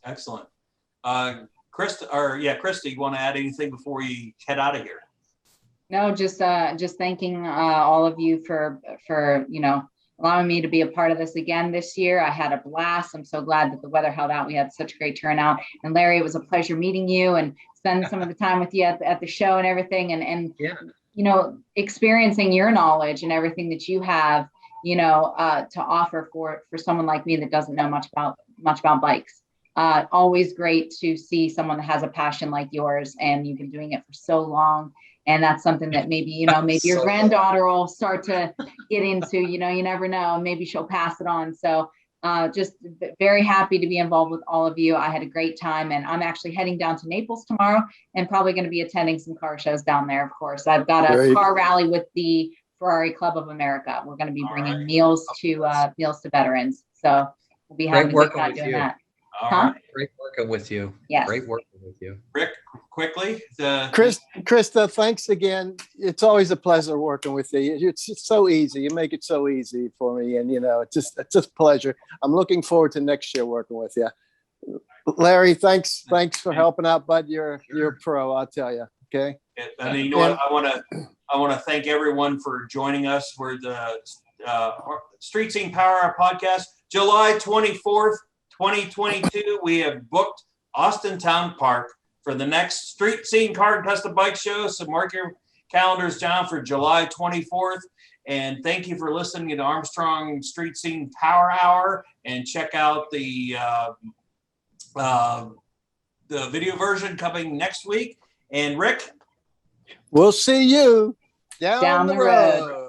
[SPEAKER 1] Excellent. Krysta, you want to add anything before we head out of here?
[SPEAKER 3] No, just thanking all of you for allowing me to be a part of this again this year. I had a blast. I'm so glad that the weather held out. We had such great turnout. And Larry, it was a pleasure meeting you and spending some of the time with you at the show and everything. And experiencing your knowledge and everything that you have, to offer for someone like me that doesn't know much about bikes. Always great to see someone that has a passion like yours, and you've been doing it for so long. And that's something that maybe your granddaughter will start to get into, you never know, maybe she'll pass it on. So just very happy to be involved with all of you. I had a great time, and I'm actually heading down to Naples tomorrow and probably going to be attending some car shows down there. Of course, I've got a car rally with the Ferrari Club of America. We're going to be bringing meals to veterans. So we'll be having a good time doing that.
[SPEAKER 1] Right.
[SPEAKER 4] Great working with you.
[SPEAKER 3] Yes.
[SPEAKER 4] Great working with you.
[SPEAKER 1] Rick, quickly.
[SPEAKER 2] Krysta, thanks again. It's always a pleasure working with you. It's just so easy. You make it so easy for me. And, it's just pleasure. I'm looking forward to next year working with you. Larry, thanks for helping out, bud. You're a pro, I'll tell you. Okay.
[SPEAKER 1] And you know what? I want to thank everyone for joining us for the Street Scene Power Hour podcast, July 24th. 2022, we have booked Austintown Park for the next Street Scene Car and Custom Bike Show. So mark your calendars down for July 24th. And thank you for listening to Armstrong Street Scene Power Hour. And check out the video version coming next week. And Rick,
[SPEAKER 2] we'll see you down the road.